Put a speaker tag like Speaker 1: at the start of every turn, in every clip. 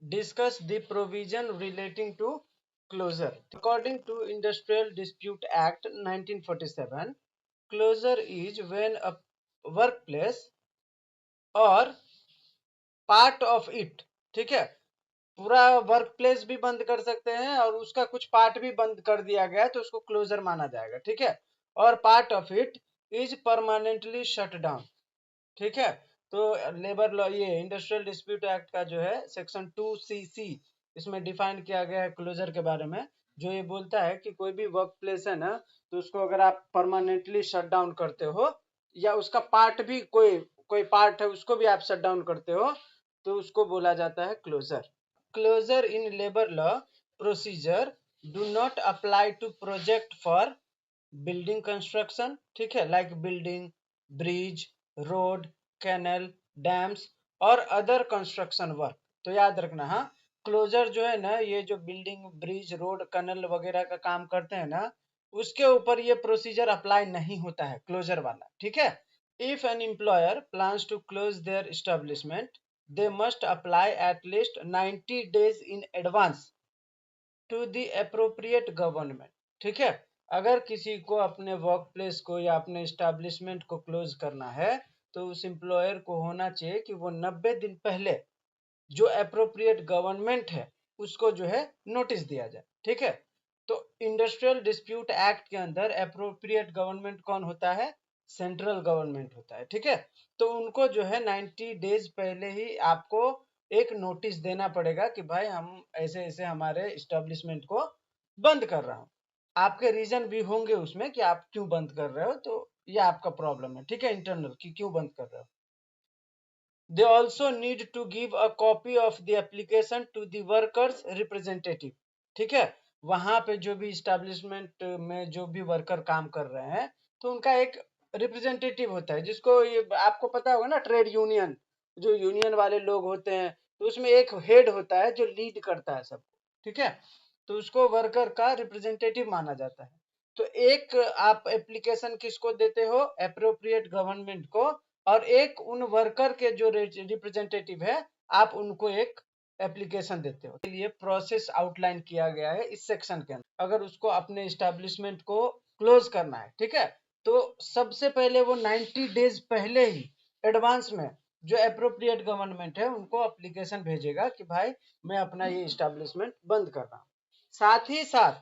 Speaker 1: discuss the provision relating to closure. According to Industrial Dispute Act 1947, closure is when a workplace or part of it, ठीक है, पूरा work place भी बंद कर सकते हैं और उसका कुछ पार्ट भी बंद कर दिया गया है तो उसको क्लोजर माना जाएगा, ठीक है। और part of it is permanently shut down, ठीक है। तो लेबर लॉ, ये इंडस्ट्रियल डिस्प्यूट एक्ट का जो है सेक्शन 2CC, इसमें डिफाइन किया गया है क्लोजर के बारे में, जो ये बोलता है कि कोई भी वर्क प्लेस है ना, तो उसको अगर आप परमानेंटली शट डाउन करते हो या उसका पार्ट भी कोई कोई पार्ट है उसको भी आप शट डाउन करते हो तो उसको बोला जाता है closure. Closure in labour law procedure do not apply to project for building construction, ठीक है, like building, bridge, road, canal, dams और अदर कंस्ट्रक्शन वर्क। तो याद रखना, हाँ, क्लोजर जो है ना, ये जो बिल्डिंग, ब्रिज, रोड, कैनल वगैरह का काम करते हैं ना, उसके ऊपर ये प्रोसीजर अप्लाई नहीं होता है क्लोजर वाला, ठीक है। If an employer plans to close their establishment, they must apply at least 90 days in advance to the appropriate government, ठीक है। अगर किसी को अपने वर्क प्लेस को या अपने एस्टेब्लिशमेंट को क्लोज करना है तो उस एम्प्लॉयर को होना चाहिए कि वो 90 दिन पहले जो अप्रोप्रिएट गवर्नमेंट है उसको जो है नोटिस दिया जाए, ठीक है। तो इंडस्ट्रियल डिस्प्यूट एक्ट के अंदर अप्रोप्रिएट गवर्नमेंट कौन होता है? सेंट्रल गवर्नमेंट होता है, ठीक है। तो उनको जो है 90 डेज पहले ही आपको एक नोटिस देना पड़ेगा कि भाई हम ऐसे ऐसे हमारे इस्टेब्लिशमेंट को बंद कर रहा हूँ। आपके रीजन भी होंगे उसमें कि आप क्यों बंद कर रहे हो, तो ये आपका प्रॉब्लम है, ठीक है, इंटरनल, कि क्यों बंद कर रहे हो। They also need to give a copy of the application to the workers representative, ठीक है। वहां पे जो भी इस्टेब्लिशमेंट में जो भी वर्कर काम कर रहे हैं तो उनका एक रिप्रेजेंटेटिव होता है, जिसको ये आपको पता होगा ना, ट्रेड यूनियन, जो यूनियन वाले लोग होते हैं तो उसमें एक हेड होता है जो लीड करता है सबको, ठीक है। तो उसको वर्कर का रिप्रेजेंटेटिव माना जाता है। तो एक आप एप्लीकेशन किसको देते हो? अप्रोप्रिएट गवर्नमेंट को। और एक उन वर्कर के जो रिप्रेजेंटेटिव है आप उनको एक एप्लीकेशन देते हो। लिए प्रोसेस आउटलाइन किया गया है इस सेक्शन के अंदर। अगर उसको अपने एस्टेब्लिशमेंट को क्लोज करना है, ठीक है, तो सबसे पहले वो 90 डेज पहले ही एडवांस में जो अप्रोप्रिएट गवर्नमेंट है उनको एप्लीकेशन भेजेगा कि भाई मैं अपना ये एस्टेब्लिशमेंट बंद कर रहा हूँ। साथ ही साथ,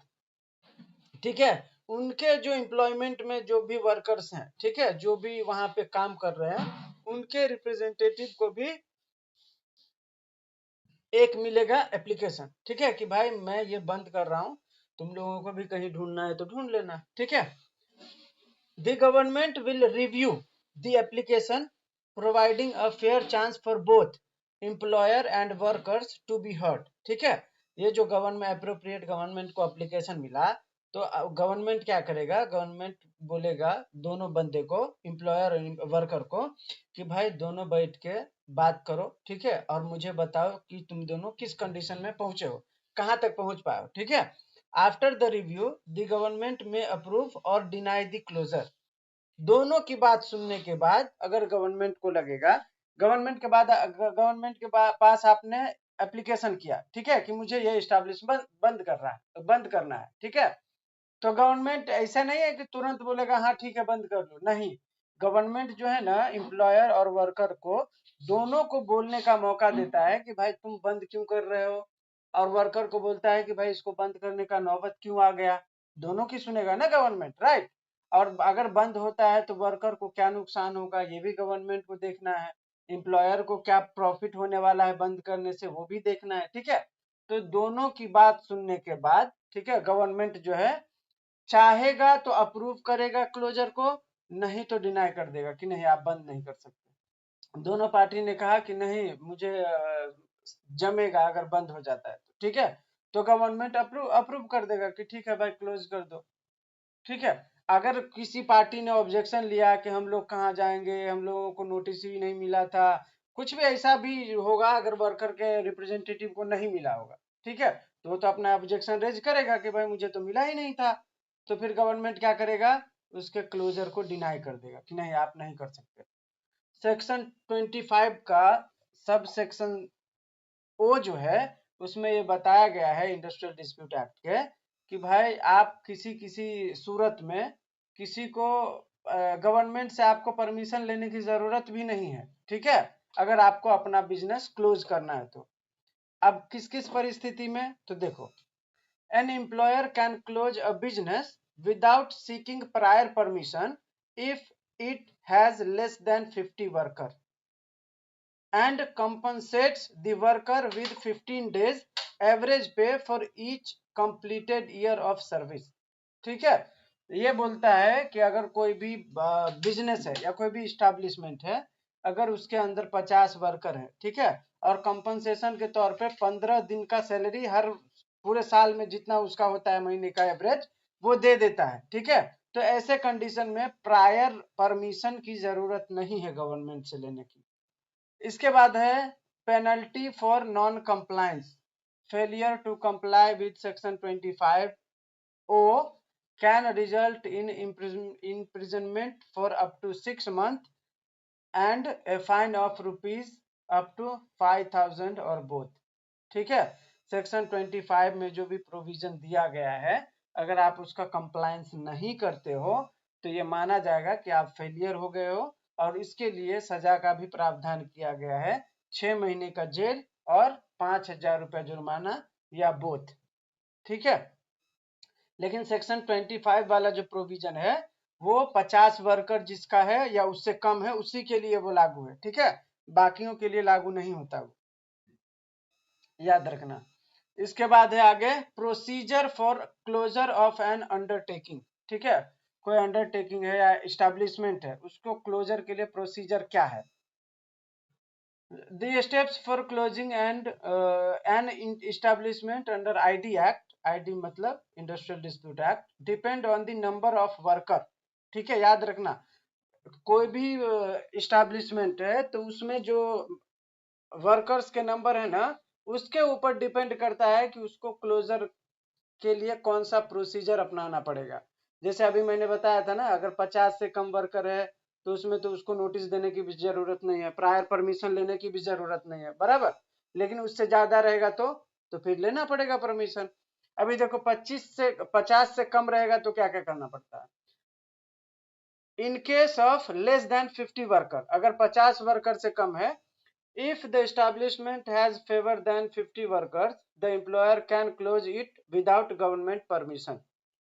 Speaker 1: ठीक है, उनके जो एम्प्लॉयमेंट में जो भी वर्कर्स हैं, ठीक है, जो भी वहां पे काम कर रहे हैं उनके रिप्रेजेंटेटिव को भी एक मिलेगा एप्लीकेशन, ठीक है, कि भाई मैं ये बंद कर रहा हूं, तुम लोगों को भी कहीं ढूंढना है तो ढूंढ लेना, ठीक है। The government will review the application, providing a fair chance for both employer and workers to be heard, ठीक है। ये जो गवर्नमेंट अप्रोप्रिएट गवर्नमेंट को एप्लीकेशन मिला तो गवर्नमेंट क्या करेगा? गवर्नमेंट बोलेगा दोनों बंदे को, एम्प्लॉयर और वर्कर को, कि भाई दोनों बैठ के बात करो, ठीक है, और मुझे बताओ कि तुम दोनों किस कंडीशन में पहुंचे हो, कहां तक पहुंच पाए हो, ठीक है। After the review the government में अप्रूव और डिनाई द क्लोजर। दोनों की बात सुनने के बाद अगर गवर्नमेंट को लगेगा, गवर्नमेंट के पास आपने एप्लीकेशन किया, ठीक है, कि मुझे ये एस्टेब्लिशमेंट बंद कर रहा है, बंद करना है, ठीक है। तो गवर्नमेंट ऐसा नहीं है कि तुरंत बोलेगा हाँ ठीक है बंद कर लो, नहीं। गवर्नमेंट जो है ना, एम्प्लॉयर और वर्कर को दोनों को बोलने का मौका देता है कि भाई तुम बंद क्यों कर रहे हो, और वर्कर को बोलता है कि भाई इसको बंद करने का नौबत क्यों आ गया। दोनों की सुनेगा ना गवर्नमेंट, राइट। और अगर बंद होता है तो वर्कर को क्या नुकसान होगा ये भी गवर्नमेंट को देखना है, एम्प्लॉयर को क्या प्रॉफिट होने वाला है बंद करने से वो भी देखना है, ठीक है। तो दोनों की बात सुनने के बाद, ठीक है, गवर्नमेंट जो है चाहेगा तो अप्रूव करेगा क्लोजर को, नहीं तो डिनाई कर देगा कि नहीं आप बंद नहीं कर सकते। दोनों पार्टी ने कहा कि नहीं मुझे जमेगा अगर बंद हो जाता है तो, ठीक है, तो गवर्नमेंट अप्रूव अप्रूव कर देगा कि ठीक है भाई क्लोज कर दो, ठीक है। अगर किसी पार्टी ने ऑब्जेक्शन लिया कि हम लोग कहाँ जाएंगे, हम लोगों को नोटिस ही नहीं मिला था, कुछ भी ऐसा भी होगा, अगर वर्कर के रिप्रेजेंटेटिव को नहीं मिला होगा, ठीक है, तो वो तो अपना ऑब्जेक्शन रेज करेगा कि भाई मुझे तो मिला ही नहीं था। तो फिर गवर्नमेंट क्या करेगा? उसके क्लोजर को डिनाई कर देगा कि नहीं आप नहीं कर सकते। सेक्शन 25 का सब सेक्शन ओ जो है उसमें ये बताया गया है इंडस्ट्रियल डिस्प्यूट एक्ट के कि भाई आप किसी सूरत में किसी को गवर्नमेंट से आपको परमिशन लेने की जरूरत भी नहीं है, ठीक है, अगर आपको अपना बिजनेस क्लोज करना है तो। अब किस किस परिस्थिति में, तो देखो, an employer can close a business without seeking prior permission if it has less than 50 workers and compensates the worker with 15 days average pay for each completed year of service। ठीक है, ये बोलता है कि अगर कोई भी बिजनेस है या कोई भी स्टैब्लिशमेंट है, अगर उसके अंदर 50 वर्कर है, ठीक है, और कंपनसेशन के तौर पे 15 दिन का सैलरी हर पूरे साल में जितना उसका होता है महीने का एवरेज वो दे देता है, ठीक है, तो ऐसे कंडीशन में प्रायर परमिशन की जरूरत नहीं है गवर्नमेंट से लेने की। इसके बाद है penalty for non compliance, failure to comply with section 25 O can result in imprisonment for up to 6 months and a fine of rupees up to 5,000 और both। ठीक है, सेक्शन 25 में जो भी प्रोविजन दिया गया है, अगर आप उसका कंप्लायंस नहीं करते हो तो ये माना जाएगा कि आप फेलियर हो गए हो, और इसके लिए सजा का भी प्रावधान किया गया है, 6 महीने का जेल और 5,000 रुपया जुर्माना या बोथ। ठीक है, लेकिन सेक्शन 25 वाला जो प्रोविजन है वो 50 वर्कर जिसका है या उससे कम है उसी के लिए वो लागू है, ठीक है, बाकियों के लिए लागू नहीं होता, वो याद रखना। इसके बाद है आगे procedure for closure of an undertaking. ठीक है, कोई अंडरटेकिंग है या एस्टैब्लिशमेंट है, उसको क्लोजर के लिए प्रोसीजर क्या है। The steps for closing and an establishment under ID Act, ID मतलब industrial dispute act, depend on the number of worker. ठीक है, याद रखना, कोई भी इस्टेब्लिशमेंट है तो उसमें जो वर्कर्स के नंबर है ना, उसके ऊपर डिपेंड करता है कि उसको क्लोजर के लिए कौन सा प्रोसीजर अपनाना पड़ेगा। जैसे अभी मैंने बताया था ना, अगर 50 से कम वर्कर है तो उसमें तो उसको नोटिस देने की भी जरूरत नहीं है, प्रायर परमिशन लेने की भी जरूरत नहीं है, बराबर। लेकिन उससे ज्यादा रहेगा तो फिर लेना पड़ेगा परमिशन। अभी देखो 50 से कम रहेगा तो क्या क्या करना पड़ता है। In case of less than 50 worker, अगर 50 वर्कर से कम है, if the establishment has fewer than 50 workers, the employer can close it without government permission।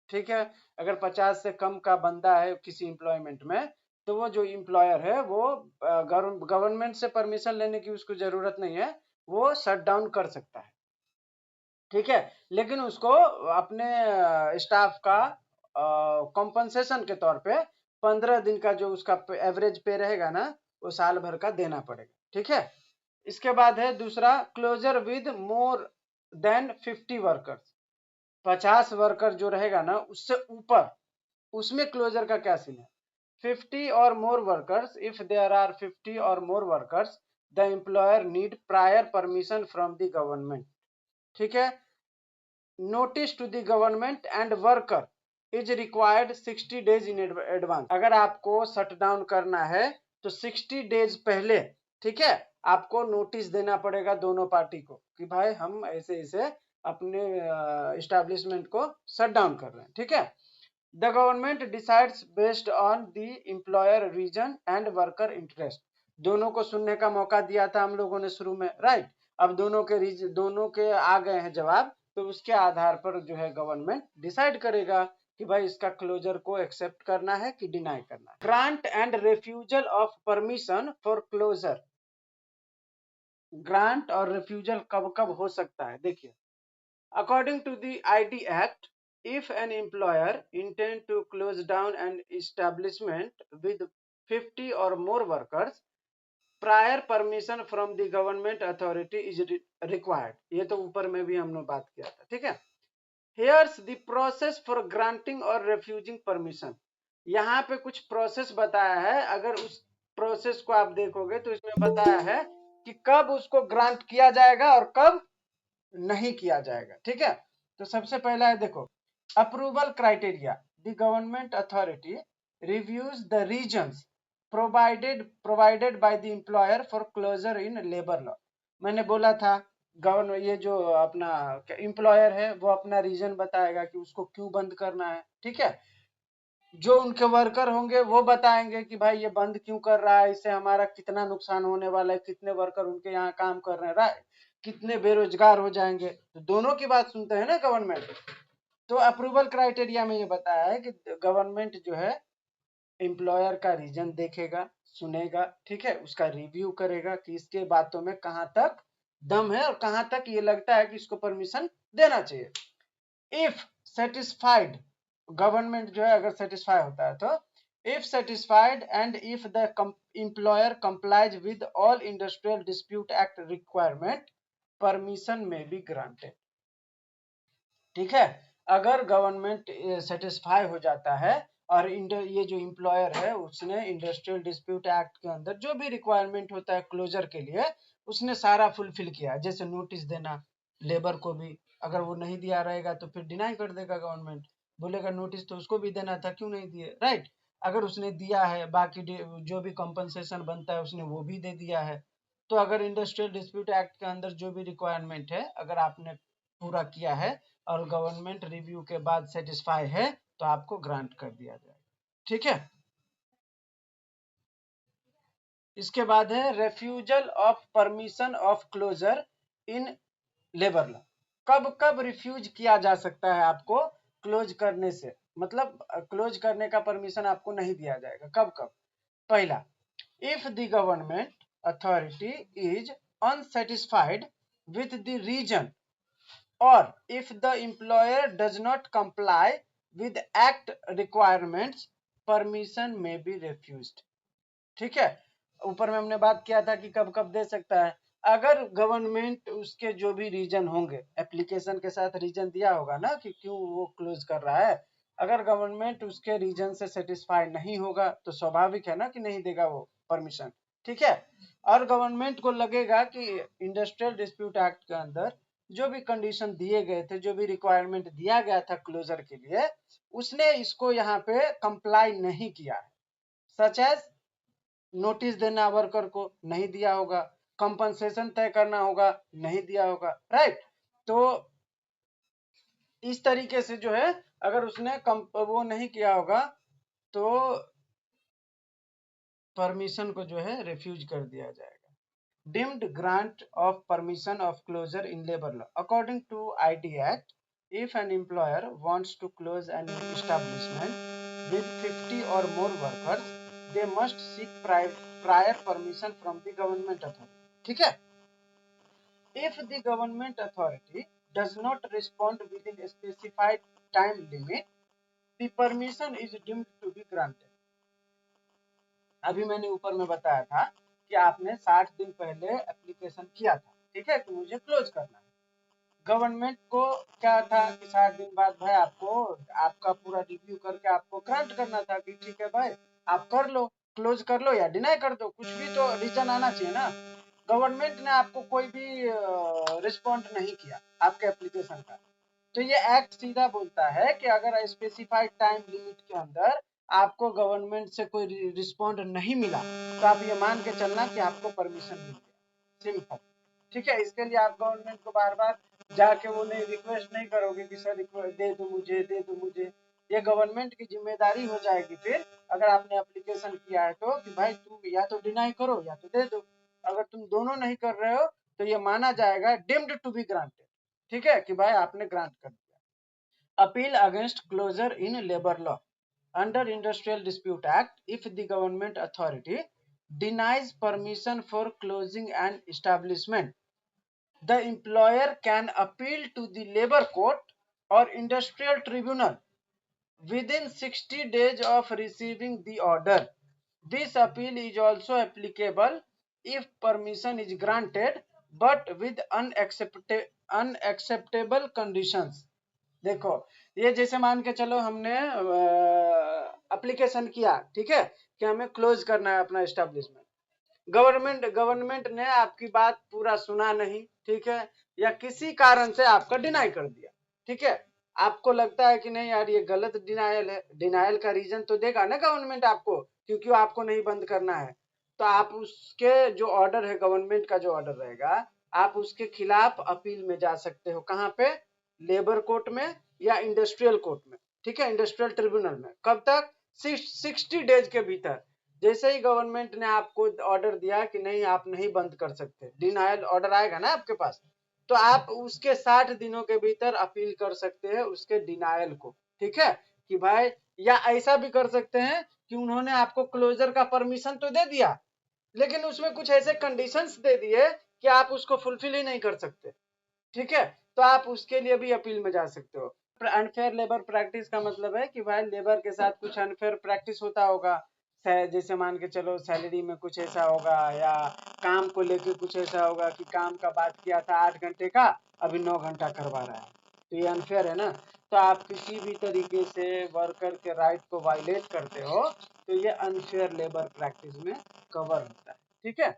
Speaker 1: ठीक है, अगर 50 से कम का बंदा है किसी एम्प्लॉयमेंट में तो वो जो एम्प्लॉयर है वो गवर्नमेंट से परमिशन लेने की उसको जरूरत नहीं है, वो शट डाउन कर सकता है। ठीक है, लेकिन उसको अपने स्टाफ का कॉम्पनसेशन के तौर पे 15 दिन का जो उसका एवरेज पे रहेगा ना, वो साल भर का देना पड़ेगा। ठीक है, इसके बाद है दूसरा closure with more than 50 workers. 50 worker जो रहेगा ना उससे ऊपर, उसमें क्लोजर का क्या सीन है। 50 or more workers, if there are 50 or more workers, the employer need prior permission from the government. ठीक है, notice to the government and worker is required 60 days in advance. अगर आपको शट डाउन करना है तो 60 days पहले, ठीक है, आपको नोटिस देना पड़ेगा दोनों पार्टी को कि भाई हम ऐसे ऐसे अपने एस्टैब्लिशमेंट को शट डाउन कर रहे हैं। ठीक है, the government decides based on the employer reason and worker interest. दोनों को सुनने का मौका दिया था हम लोगों ने शुरू में, राइट। अब दोनों के आ गए हैं जवाब, तो उसके आधार पर जो है गवर्नमेंट डिसाइड करेगा कि भाई इसका क्लोजर को एक्सेप्ट करना है कि डिनाई करना है। Grant and refusal of permission for closure. Grant और रिफ्यूजल कब कब हो सकता है, देखिए, according to the ID act, if an employer intend to close down an establishment with 50 or more workers, prior permission from the government authority is required। ये तो ऊपर में भी हमने बात किया था। ठीक है, here's the process for granting or refusing permission। यहाँ पे कुछ प्रोसेस बताया है, अगर उस प्रोसेस को आप देखोगे तो इसमें बताया है कि कब उसको ग्रांट किया जाएगा और कब नहीं किया जाएगा। ठीक है, तो सबसे पहला है, देखो, approval criteria. The government authority reviews the reasons provided by the employer for closure in labour law. मैंने बोला था गवर्नमेंट ये जो अपना एम्प्लॉयर है वो अपना रीजन बताएगा कि उसको क्यों बंद करना है, ठीक है। जो उनके वर्कर होंगे वो बताएंगे कि भाई ये बंद क्यों कर रहा है, इससे हमारा कितना नुकसान होने वाला है, कितने वर्कर उनके यहाँ काम कर रहे हैं, राइट, कितने बेरोजगार हो जाएंगे। तो दोनों की बात सुनते हैं ना गवर्नमेंट। तो अप्रूवल क्राइटेरिया में ये बताया है कि गवर्नमेंट जो है एम्प्लॉयर का रीजन देखेगा, सुनेगा, ठीक है, उसका रिव्यू करेगा कि इसके बातों में कहाँ तक दम है और कहाँ तक ये लगता है कि इसको परमिशन देना चाहिए। इफ सेटिस्फाइड, गवर्नमेंट जो है अगर सेटिस्फाई होता है तो if satisfied and if the employer complies with all industrial dispute act requirement, permission में बी ग्रांटेड, ठीक है। अगर गवर्नमेंट सेटिस्फाई हो जाता है और ये जो एम्प्लॉयर है उसने इंडस्ट्रियल डिस्प्यूट एक्ट के अंदर जो भी रिक्वायरमेंट होता है क्लोजर के लिए उसने सारा फुलफिल किया, जैसे नोटिस देना लेबर को भी, अगर वो नहीं दिया रहेगा तो फिर डिनाई कर देगा गवर्नमेंट, बोलेगा नोटिस तो उसको भी देना था क्यों नहीं दिए, राइट। अगर उसने दिया है बाकी जो भी कंपनसेशन बनता है उसने वो भी दे दिया है। तो अगर इंडस्ट्रियल डिस्प्यूट एक्ट के अंदर जो भी रिक्वायरमेंट है अगर आपने पूरा किया है और गवर्नमेंट रिव्यू के बाद सेटिस्फाई है तो आपको ग्रांट कर दिया जाएगा, ठीक है। इसके बाद है refusal of permission of closure in labour law. कब कब रिफ्यूज किया जा सकता है आपको क्लोज करने से, मतलब क्लोज करने का परमिशन आपको नहीं दिया जाएगा, कब कब। पहला, if the government authority is unsatisfied with the region or if the employer does not comply with act requirements, permission may be refused, ठीक है। ऊपर में हमने बात किया था कि कब कब दे सकता है, अगर गवर्नमेंट उसके जो भी रीजन होंगे एप्लीकेशन के साथ रीजन दिया होगा ना कि क्यों वो क्लोज कर रहा है, अगर गवर्नमेंट उसके रीजन से सेटिस्फाई नहीं होगा तो स्वाभाविक है ना कि नहीं देगा वो परमिशन, ठीक है। और गवर्नमेंट को लगेगा कि इंडस्ट्रियल डिस्प्यूट एक्ट के अंदर जो भी कंडीशन दिए गए थे, जो भी रिक्वायरमेंट दिया गया था क्लोजर के लिए, उसने इसको यहाँ पे कंप्लाई नहीं किया है, सच एज नोटिस देना वर्कर को नहीं दिया होगा, कंपनसेशन तय करना होगा नहीं दिया होगा, राइट। तो इस तरीके से जो है अगर उसने वो नहीं किया होगा तो परमिशन को जो है रिफ्यूज कर दिया जाएगा। Deemed grant of permission of closure in labour law according to IT act, if an employer wants to close an establishment with 50 or more workers, they must seek prior permission from the government authority, ठीक है। if the government authority does not respond within a specified time limit, the permission is deemed to be granted। अभी मैंने ऊपर में बताया था कि आपने 60 दिन पहले एप्लीकेशन किया था, ठीक है, कि मुझे क्लोज करना है। गवर्नमेंट को क्या था कि 60 दिन बाद भाई आपको आपका पूरा रिव्यू करके आपको ग्रांट करना था कि ठीक है भाई आप कर लो, क्लोज कर लो या डिनाई कर दो, कुछ भी तो रीजन आना चाहिए ना। गवर्नमेंट ने आपको कोई भी रिस्पॉन्ड नहीं किया आपके एप्लीकेशन का, तो ये एक्ट सीधा बोलता है कि अगर स्पेसिफाइड टाइम लिमिट के अंदर आपको गवर्नमेंट से कोई रिस्पॉन्ड नहीं मिला तो आप ये मान के चलना कि आपको परमिशन मिल गया, सिंपल, ठीक है। इसके लिए आप गवर्नमेंट को बार बार जाके वो नहीं रिक्वेस्ट नहीं करोगे कि सर दे दो मुझे, दे दो मुझे, ये गवर्नमेंट की जिम्मेदारी हो जाएगी फिर अगर आपने एप्लीकेशन किया है तो कि भाई तुम या तो डिनाई करो या तो दे दो। अगर तुम दोनों नहीं कर रहे हो तो ये माना जाएगा डिम्ड टू बी ग्रांटेड, ठीक है, कि भाई आपने ग्रांट कर दिया। Appeal against closure in labour law under industrial dispute act, if the government authority denies permission for closing an establishment, the employer can appeal to the labor court or industrial tribunal within 60 days of receiving the order. This appeal is also applicable if permission is granted but with unacceptable conditions। देखो ये जैसे मान के चलो हमने application किया, ठीक है, कि हमें क्लोज करना है अपना एस्टेब्लिशमेंट, गवर्नमेंट ने आपकी बात पूरा सुना नहीं, ठीक है, या किसी कारण से आपका डिनाई कर दिया, ठीक है। आपको लगता है कि नहीं यार ये गलत डिनायल है, डिनायल का रीजन तो देगा ना गवर्नमेंट आपको क्योंकि आपको नहीं बंद करना है, तो आप उसके जो ऑर्डर है गवर्नमेंट का जो ऑर्डर रहेगा आप उसके खिलाफ अपील में जा सकते हो। कहाँ पे? लेबर कोर्ट में या इंडस्ट्रियल कोर्ट में, ठीक है, इंडस्ट्रियल ट्रिब्यूनल में। कब तक? 60 डेज के भीतर। जैसे ही गवर्नमेंट ने आपको ऑर्डर दिया कि नहीं आप नहीं बंद कर सकते, डिनायल ऑर्डर आएगा ना आपके पास, तो आप उसके 60 दिनों के भीतर अपील कर सकते हैं उसके डिनायल को, ठीक है, कि भाई, या ऐसा भी कर सकते हैं कि उन्होंने आपको क्लोजर का परमिशन तो दे दिया, लेकिन उसमें कुछ ऐसे कंडीशंस दे दिए कि आप उसको फुलफिल ही नहीं कर सकते, ठीक है, तो आप उसके लिए भी अपील में जा सकते हो। अनफेयर लेबर प्रैक्टिस का मतलब है कि भाई लेबर के साथ कुछ अनफेयर प्रैक्टिस होता होगा, जैसे मान के चलो सैलरी में कुछ ऐसा होगा, या काम को लेके कुछ ऐसा होगा कि काम का बात किया था 8 घंटे का, अभी 9 घंटा करवा रहा है, तो ये अनफेयर है ना। तो आप किसी भी तरीके से वर्कर के राइट को वायलेट करते हो तो ये अनफेयर लेबर प्रैक्टिस में कवर होता है, ठीक है।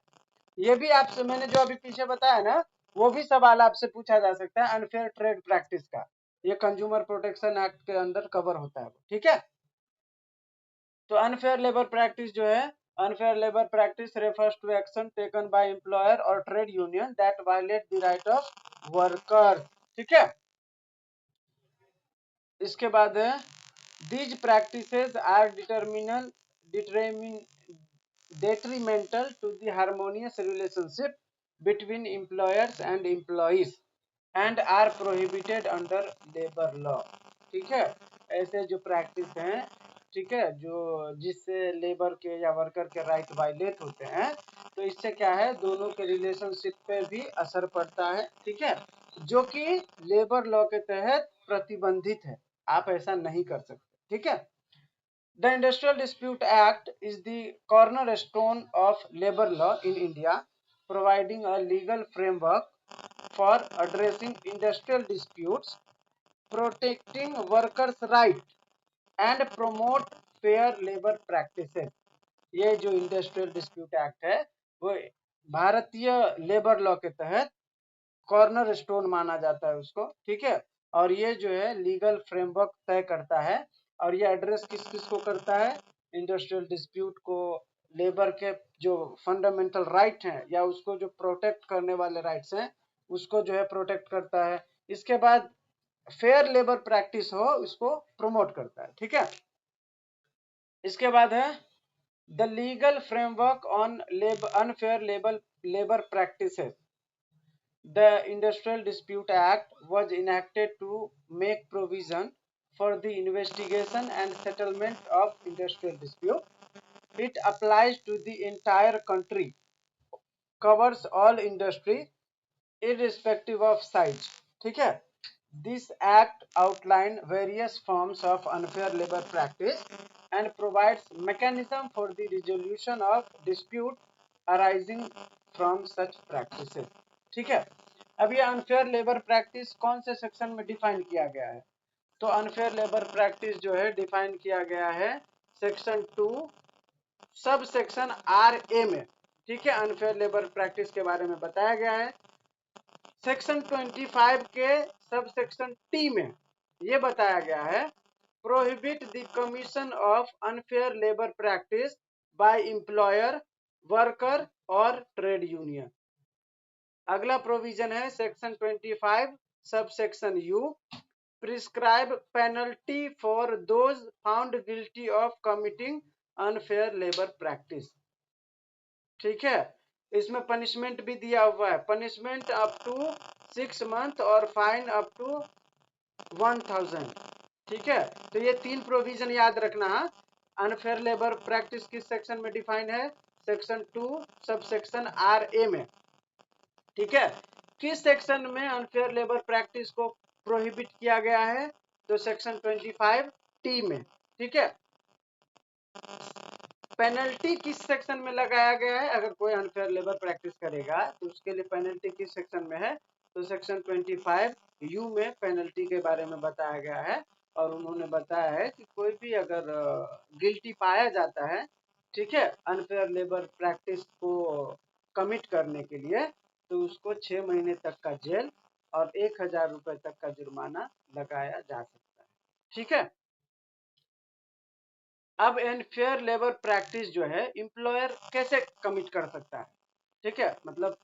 Speaker 1: ये भी आपसे मैंने जो अभी पीछे बताया ना, वो भी सवाल आपसे पूछा जा सकता है अनफेयर ट्रेड प्रैक्टिस का, ये कंज्यूमर प्रोटेक्शन एक्ट के अंदर कवर होता है, ठीक है। तो अनफेयर लेबर प्रैक्टिस जो है, unfair labour practice refers to action taken by employer or trade union that violate the right of worker, ठीक है। इसके बाद है these practices are detrimental to the harmonious relationship between employers and employees and are prohibited under labor law, ठीक है। ऐसे जो practice हैं, ठीक है, जो जिससे लेबर के या वर्कर के राइट वायलेट होते हैं, तो इससे क्या है, दोनों के रिलेशनशिप पे भी असर पड़ता है, ठीक है, जो कि लेबर लॉ के तहत प्रतिबंधित है, आप ऐसा नहीं कर सकते, ठीक है। The Industrial Dispute Act is the cornerstone of labor law in India, providing a legal framework for addressing industrial disputes, protecting workers' rights, and promote fair labor practices. ये जो इंडस्ट्रियल डिस्प्यूट एक्ट है वो भारतीय labour law के तहत corner stone माना जाता है उसको, ठीक है। और ये जो है लीगल फ्रेमवर्क तय करता है, और ये एड्रेस किस किस को करता है, इंडस्ट्रियल डिस्प्यूट को, लेबर के जो फंडामेंटल राइट हैं या उसको जो प्रोटेक्ट करने वाले राइट्स हैं उसको जो है प्रोटेक्ट करता है। इसके बाद फेयर लेबर प्रैक्टिस हो उसको प्रमोट करता है, ठीक है। इसके बाद है the legal framework on unfair labour practices. The Industrial Dispute Act was enacted to make provision for the investigation and settlement of industrial dispute. It applies to the entire country, covers all industry irrespective of size, ठीक है। This act outline various forms of unfair labor practice and provides mechanism for the resolution of dispute arising from such practices, ठीक है। अब ये unfair labour practice कौन से section में define किया गया है, तो अनफेयर लेबर प्रैक्टिस जो है डिफाइन किया गया है section 2 sub section R A में, ठीक है। अनफेयर लेबर प्रैक्टिस के बारे में बताया गया है सेक्शन 25 के सब सेक्शन टी में। ये बताया गया है prohibit the commission of unfair labour practice by employer, worker और ट्रेड यूनियन। अगला प्रोविजन है section 25 sub section you, prescribe penalty for those found guilty of committing unfair labour practice, ठीक है। इसमें पनिशमेंट भी दिया हुआ है, पनिशमेंट अप टू 6 मंथ और फाइन अप टू 1000, ठीक है। तो ये 3 प्रोविजन याद रखना है। अनफेयर लेबर प्रैक्टिस किस सेक्शन में डिफाइन है, section 2 sub section R A में, ठीक है। किस सेक्शन में अनफेयर लेबर प्रैक्टिस को प्रोहिबिट किया गया है, तो सेक्शन 25 टी में, ठीक है। पेनल्टी किस सेक्शन में लगाया गया है, अगर कोई अनफेयर लेबर प्रैक्टिस करेगा तो उसके लिए पेनल्टी किस सेक्शन में है, तो सेक्शन 25 यू में पेनल्टी के बारे में बताया गया है। और उन्होंने बताया है कि कोई भी अगर गिल्टी पाया जाता है, ठीक है, अनफेयर लेबर प्रैक्टिस को कमिट करने के लिए, तो उसको 6 महीने तक का जेल और 1000 रुपए तक का जुर्माना लगाया जा सकता है, ठीक है। अब अनफेयर लेबर प्रैक्टिस जो है एम्प्लॉयर कैसे कमिट कर सकता है, ठीक है, मतलब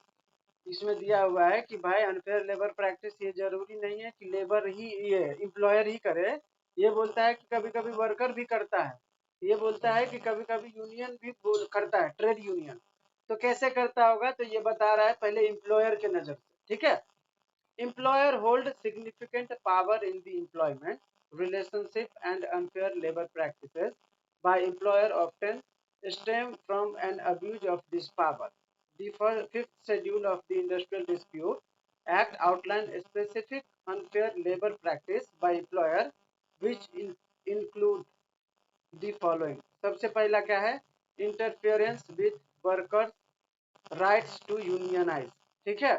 Speaker 1: इसमें दिया हुआ है कि भाई अनफेयर लेबर प्रैक्टिस ये जरूरी नहीं है कि लेबर ही ये एम्प्लॉयर ही करे, ये बोलता है कि कभी कभी वर्कर भी करता है, ये बोलता है कि कभी कभी यूनियन भी करता है, ट्रेड यूनियन। तो कैसे करता होगा, तो ये बता रहा है पहले एम्प्लॉयर के नजर से, ठीक है। Employer hold significant power in the employment relationship and unfair labor practices by employer often stem from an abuse of this power. The fifth schedule of the Industrial Dispute Act outlines a specific unfair labor practice by employer which include the following. सबसे पहला क्या है, interference with workers rights to unionise, ठीक है।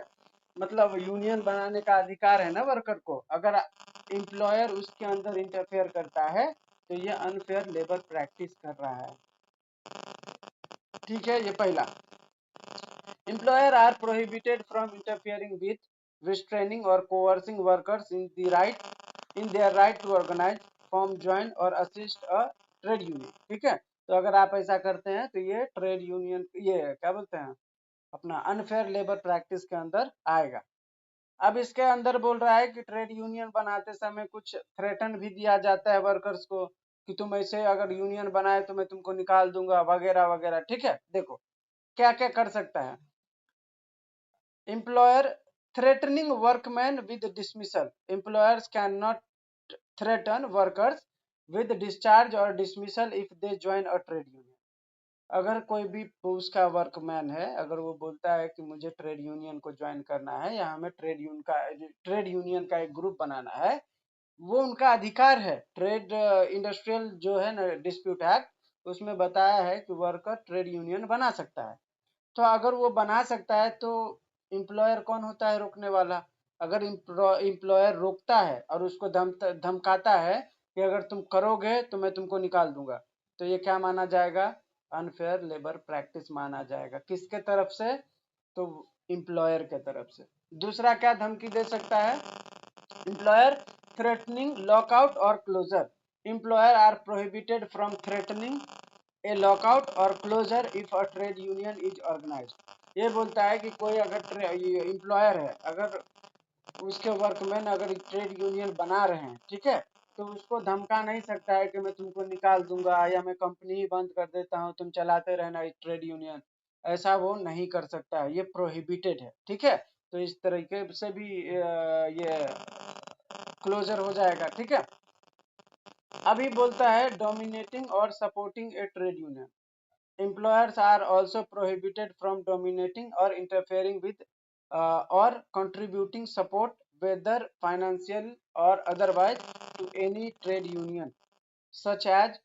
Speaker 1: मतलब union बनाने का अधिकार है ना वर्कर को, अगर एम्प्लॉयर उसके अंदर इंटरफेयर करता है तो ये अनफेयर लेबर प्रैक्टिस कर रहा है, ठीक है। ये पहला, employer are prohibited from interfering with restraining or coercing workers in their right to organize form join or assist a trade union, ठीक है। तो अगर आप ऐसा करते हैं तो ये ट्रेड यूनियन, ये क्या बोलते हैं, अपना अनफेयर लेबर प्रैक्टिस के अंदर आएगा। अब इसके अंदर बोल रहा है कि ट्रेड यूनियन बनाते समय कुछ थ्रेटन भी दिया जाता है वर्कर्स को कि तुम ऐसे अगर यूनियन बनाए तो मैं तुमको निकाल दूंगा वगैरह वगैरह, ठीक है। देखो क्या क्या कर सकता है employer, threatening workman with dismissal, employers can not threaten workers with discharge or dismissal if they join a trade union. अगर कोई भी उसका वर्कमैन है, अगर वो बोलता है कि मुझे ट्रेड यूनियन को ज्वाइन करना है या हमें ट्रेड यूनियन का एक ग्रुप बनाना है, वो उनका अधिकार है। ट्रेड इंडस्ट्रियल जो है ना डिस्प्यूट एक्ट, उसमें बताया है कि वर्कर ट्रेड यूनियन बना सकता है। तो अगर वो बना सकता है तो एम्प्लॉयर कौन होता है रोकने वाला। अगर एम्प्लॉयर रोकता है और उसको धमकाता है कि अगर तुम करोगे तो मैं तुमको निकाल दूंगा, तो ये क्या माना जाएगा, अनफेयर लेबर प्रैक्टिस माना जाएगा। किसके तरफ से, तो एम्प्लॉयर के तरफ से। दूसरा क्या धमकी दे सकता है, employer threatening lockout or closure, employer are prohibited from threatening a lockout or closure if a trade union is organized. ये बोलता है कि कोई अगर एम्प्लॉयर है, अगर उसके वर्कमैन अगर ट्रेड यूनियन बना रहे हैं, ठीक है, तो उसको धमका नहीं सकता है कि मैं तुमको निकाल दूंगा या मैं कंपनी ही बंद कर देता हूँ, तुम चलाते रहना ट्रेड यूनियन। ऐसा वो नहीं कर सकता है, ये प्रोहिबिटेड है, ठीक है। तो इस तरीके से भी ये क्लोजर हो जाएगा, ठीक है। अभी बोलता है डोमिनेटिंग और supporting A trade union, employers are also prohibited from dominating or interfering with or contributing support whether financial or otherwise to any trade union such as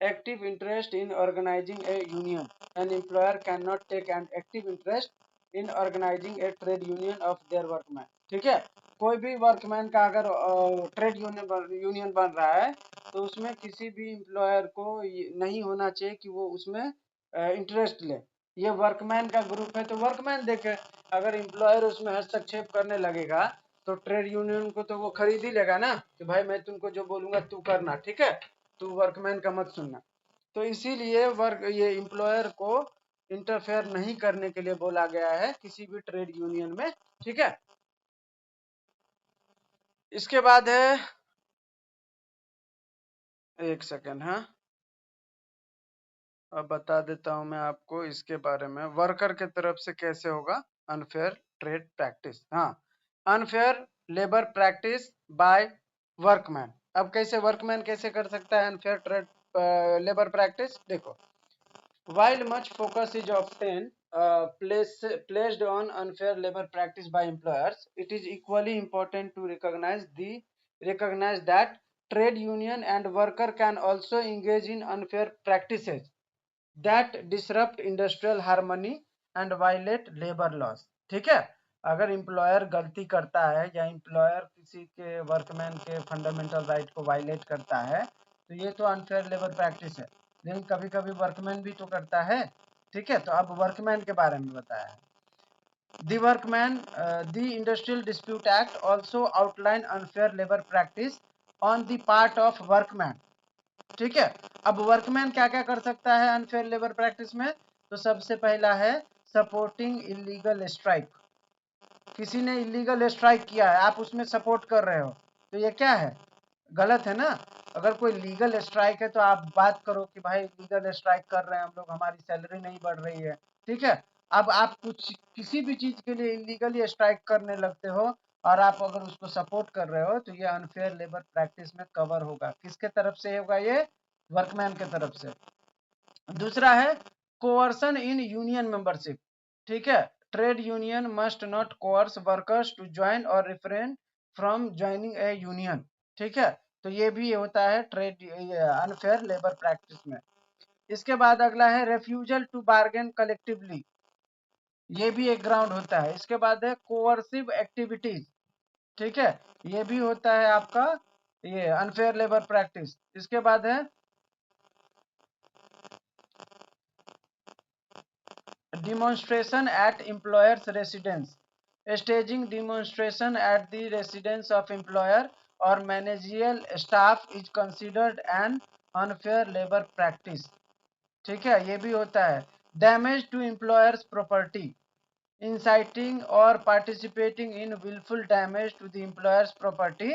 Speaker 1: active interest in organizing a union. An employer cannot take an active interest in organizing a trade union of their workmen, ठीक है। कोई भी workman का अगर trade union बन रहा है तो उसमें किसी भी एम्प्लॉयर को नहीं होना चाहिए कि वो उसमें इंटरेस्ट ले। ये वर्कमैन का ग्रुप है तो वर्कमैन देखे, अगर एम्प्लॉयर उसमें हस्तक्षेप करने लगेगा तो ट्रेड यूनियन को तो वो खरीद ही लेगा ना कि भाई मैं तुमको जो बोलूंगा तू करना, ठीक है, तू वर्कमैन का मत सुनना। तो इसीलिए ये एम्प्लॉयर को इंटरफेयर नहीं करने के लिए बोला गया है किसी भी ट्रेड यूनियन में, ठीक है। इसके बाद है, एक सेकेंड, हाँ अब बता देता हूं मैं आपको इसके बारे में, वर्कर के तरफ से कैसे होगा अनफेयर ट्रेड प्रैक्टिस। हाँ, unfair labour practice by workman. अब कैसे वर्कमैन कैसे कर सकता है अनफेयर ट्रेड लेबर प्रैक्टिस, देखो। While much focus is often placed on unfair labor practice by employers, it is equally important to recognize that trade union and worker can also engage in unfair practices that disrupt industrial harmony and violate labor laws, ठीक है। अगर employer गलती करता है या employer किसी के workman के फंडामेंटल राइट को वायलेट करता है तो ये तो अनफेयर लेबर प्रैक्टिस है। लेकिन कभी कभी वर्कमैन भी तो करता है, ठीक है। तो अब वर्कमैन के बारे में बताया है, the Industrial Dispute Act also outline unfair labor practice on the part of workman, ठीक है। अब वर्कमैन क्या क्या कर सकता है अनफेयर लेबर प्रैक्टिस में, तो सबसे पहला है सपोर्टिंग इलीगल स्ट्राइक, किसी ने इलीगल स्ट्राइक किया है, आप उसमें सपोर्ट कर रहे हो, तो ये क्या है, गलत है ना। अगर कोई लीगल स्ट्राइक है तो आप बात करो कि भाई लीगल स्ट्राइक कर रहे हैं हम लोग, हमारी सैलरी नहीं बढ़ रही है, ठीक है। अब आप कुछ किसी भी चीज के लिए इलीगली स्ट्राइक करने लगते हो और आप अगर उसको सपोर्ट कर रहे हो तो ये अनफेयर लेबर प्रैक्टिस में कवर होगा। किसके तरफ से होगा ये, वर्कमैन के तरफ से। दूसरा है कोअर्सन इन यूनियन मेंबरशिप, ठीक है। Trade union must not coerce workers to join or refrain from joining a union, ठीक है। तो ये भी होता है ट्रेड अनफेयर लेबर प्रैक्टिस में। इसके बाद अगला है रेफ्यूजल टू बार्गेन कलेक्टिवली, ये भी एक ग्राउंड होता है। इसके बाद है कोअर्सिव एक्टिविटीज, ठीक है, ये भी होता है आपका ये अनफेयर लेबर प्रैक्टिस। इसके बाद है demonstration at employer's residence, staging demonstration at the residence of employer or managerial staff is considered an unfair labor practice, ठीक है, ये भी होता है। damage to employer's property, inciting or participating in willful damage to the employer's property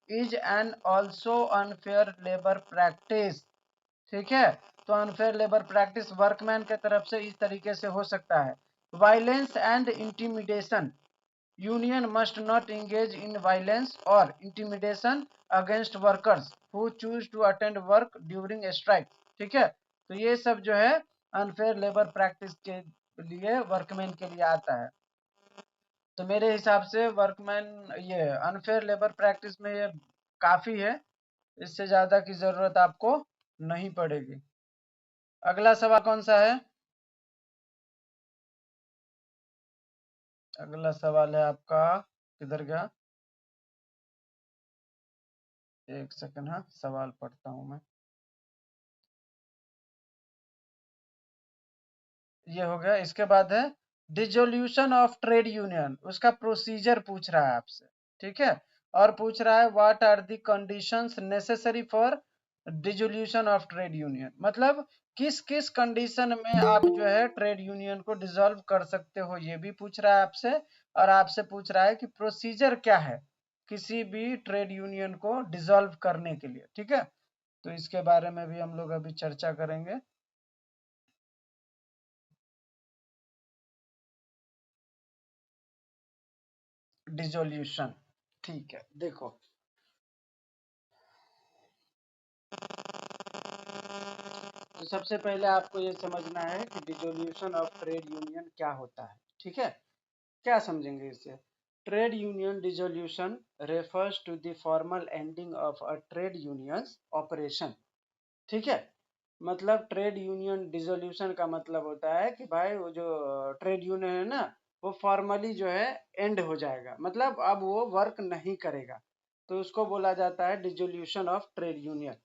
Speaker 1: is an also unfair labor practice, ठीक है। तो unfair labour practice workman के तरफ से इस तरीके से हो सकता है। Violence and intimidation, union must not engage in violence or intimidation against workers who choose to attend work during strike, ठीक है। तो ये सब जो है अनफेयर लेबर प्रैक्टिस के लिए वर्कमैन के लिए आता है। तो मेरे हिसाब से वर्कमैन ये अनफेयर लेबर प्रैक्टिस में ये काफी है, इससे ज्यादा की जरूरत आपको नहीं पड़ेगी। अगला सवाल कौन सा है, अगला सवाल है आपका, किधर गया, एक सेकंड, हाँ सवाल पढ़ता हूं मैं। ये हो गया। इसके बाद है डिसोल्यूशन ऑफ ट्रेड यूनियन, उसका प्रोसीजर पूछ रहा है आपसे, ठीक है। और पूछ रहा है what are the conditions necessary for dissolution of trade union, मतलब किस किस कंडीशन में आप जो है ट्रेड यूनियन को डिसॉल्व कर सकते हो, ये भी पूछ रहा है आपसे। और आपसे पूछ रहा है कि प्रोसीजर क्या है किसी भी ट्रेड यूनियन को डिसॉल्व करने के लिए, ठीक है। तो इसके बारे में भी हम लोग अभी चर्चा करेंगे। डिसोल्यूशन, ठीक है, देखो तो सबसे पहले आपको ये समझना है कि डिसोल्यूशन ऑफ ट्रेड यूनियन क्या होता है, ठीक है। क्या समझेंगे इससे, trade union dissolution refers to the formal ending of a trade union's operation, ठीक है। मतलब ट्रेड यूनियन डिसोल्यूशन का मतलब होता है कि भाई वो जो ट्रेड यूनियन है ना, वो फॉर्मली जो है एंड हो जाएगा, मतलब अब वो वर्क नहीं करेगा, तो उसको बोला जाता है डिसोल्यूशन ऑफ ट्रेड यूनियन,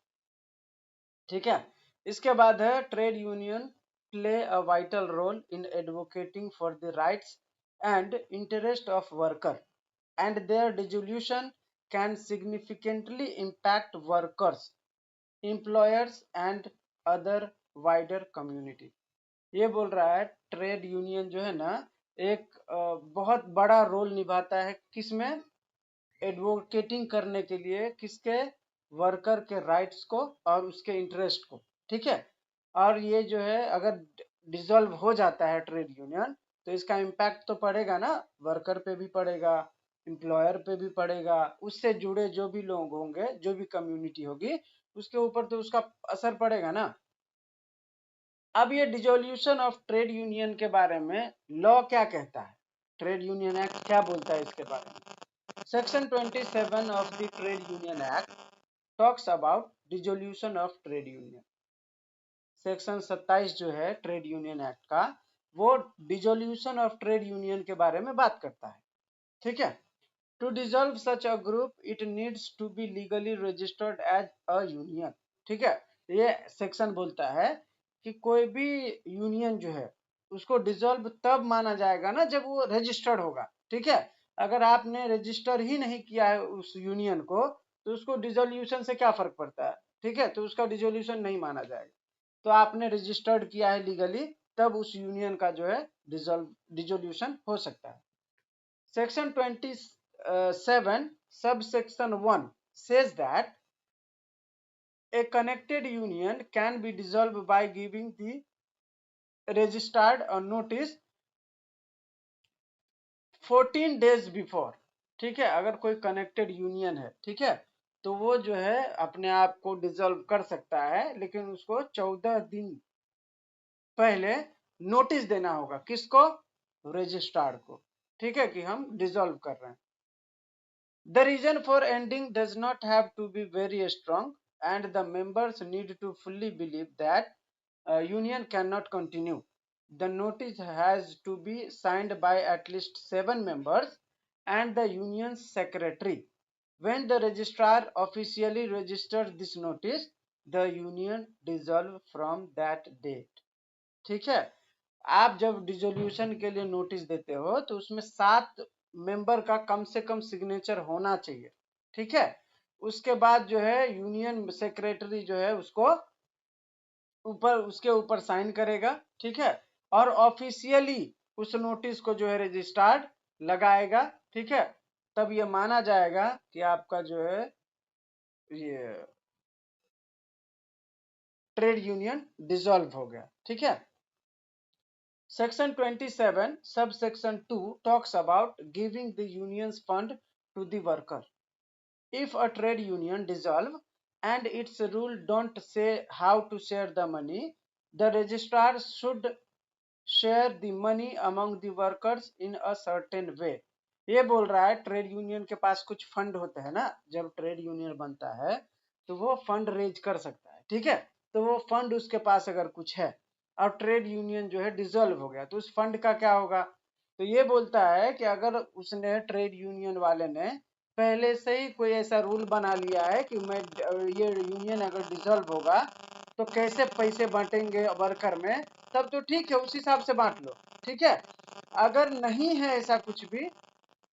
Speaker 1: ठीक है। इसके बाद है trade union play a vital role in advocating for the rights and interest of worker and their dissolution can significantly impact workers, employers and other wider community. ये बोल रहा है trade union जो है ना, एक बहुत बड़ा रोल निभाता है किसमें, एडवोकेटिंग करने के लिए, किसके, वर्कर के राइट्स को और उसके इंटरेस्ट को, ठीक है। और ये जो है अगर डिसॉल्व हो जाता है ट्रेड यूनियन, तो इसका इम्पैक्ट तो पड़ेगा ना, वर्कर पे भी पड़ेगा, एम्प्लॉयर पे भी पड़ेगा, उससे जुड़े जो भी लोग होंगे, जो भी कम्युनिटी होगी, उसके ऊपर तो उसका असर पड़ेगा ना। अब ये डिसोल्यूशन ऑफ ट्रेड यूनियन के बारे में लॉ क्या कहता है, ट्रेड यूनियन एक्ट क्या बोलता है इसके बारे में। Section 27 of the trade union act talks about dissolution of trade union. Section 27 जो है ट्रेड यूनियन एक्ट का, वो डिसोल्यूशन ऑफ ट्रेड यूनियन के बारे में बात करता है, ठीक है। To dissolve such a group it needs to be legally registered as a union, ठीक है। ये सेक्शन बोलता है कि कोई भी यूनियन जो है उसको डिसॉल्व तब माना जाएगा ना जब वो रजिस्टर्ड होगा, ठीक है। अगर आपने रजिस्टर ही नहीं किया है उस यूनियन को, तो उसको डिसोल्यूशन से क्या फर्क पड़ता है, ठीक है, तो उसका डिसोल्यूशन नहीं माना जाएगा। तो आपने रजिस्टर्ड किया है लीगली, तब उस यूनियन का जो है डिसोल्यूशन हो सकता है। Section 27 subsection 1 says that a connected union can be dissolved by giving the registered a notice 14 days before. ठीक है, अगर कोई कनेक्टेड यूनियन है, ठीक है, तो वो जो है अपने आप को डिसॉल्व कर सकता है, लेकिन उसको 14 दिन पहले नोटिस देना होगा। किसको? रजिस्ट्रार को। ठीक है, कि हम डिसॉल्व कर रहे हैं। The reason for ending does not have to be very strong, and the members need to fully believe that union cannot continue. The notice has to be signed by at least 7 members and the union's secretary. When the registrar officially registers this notice, the union dissolve from that date. ठीक है, आप जब dissolution के लिए notice देते हो तो उसमें 7 मेंबर का कम से कम सिग्नेचर होना चाहिए। ठीक है, उसके बाद जो है यूनियन सेक्रेटरी जो है उसको उसके ऊपर साइन करेगा। ठीक है, और ऑफिशियली उस नोटिस को जो है रजिस्टर्ड लगाएगा। ठीक है, तब ये माना जाएगा कि आपका जो है ये ट्रेड यूनियन डिसॉल्व हो गया। ठीक है, Section 27 subsection 2 talks about giving the union's fund to the worker. If a trade union dissolve and its rule don't say how to share the money, the registrar should share the money among the workers in a certain way. ये बोल रहा है trade union के पास कुछ fund होते हैं ना, जब ट्रेड यूनियन बनता है तो वो फंड रेज कर सकता है। ठीक है, तो वो फंड उसके पास अगर कुछ है और ट्रेड यूनियन जो है डिसॉल्व हो गया तो उस फंड का क्या होगा? तो ये बोलता है कि अगर उसने ट्रेड यूनियन वाले ने पहले से ही कोई ऐसा रूल बना लिया है कि मैं ये यूनियन अगर डिसॉल्व होगा तो कैसे पैसे बांटेंगे वर्कर में, तब तो ठीक है, उस हिसाब से बांट लो। ठीक है, अगर नहीं है ऐसा कुछ भी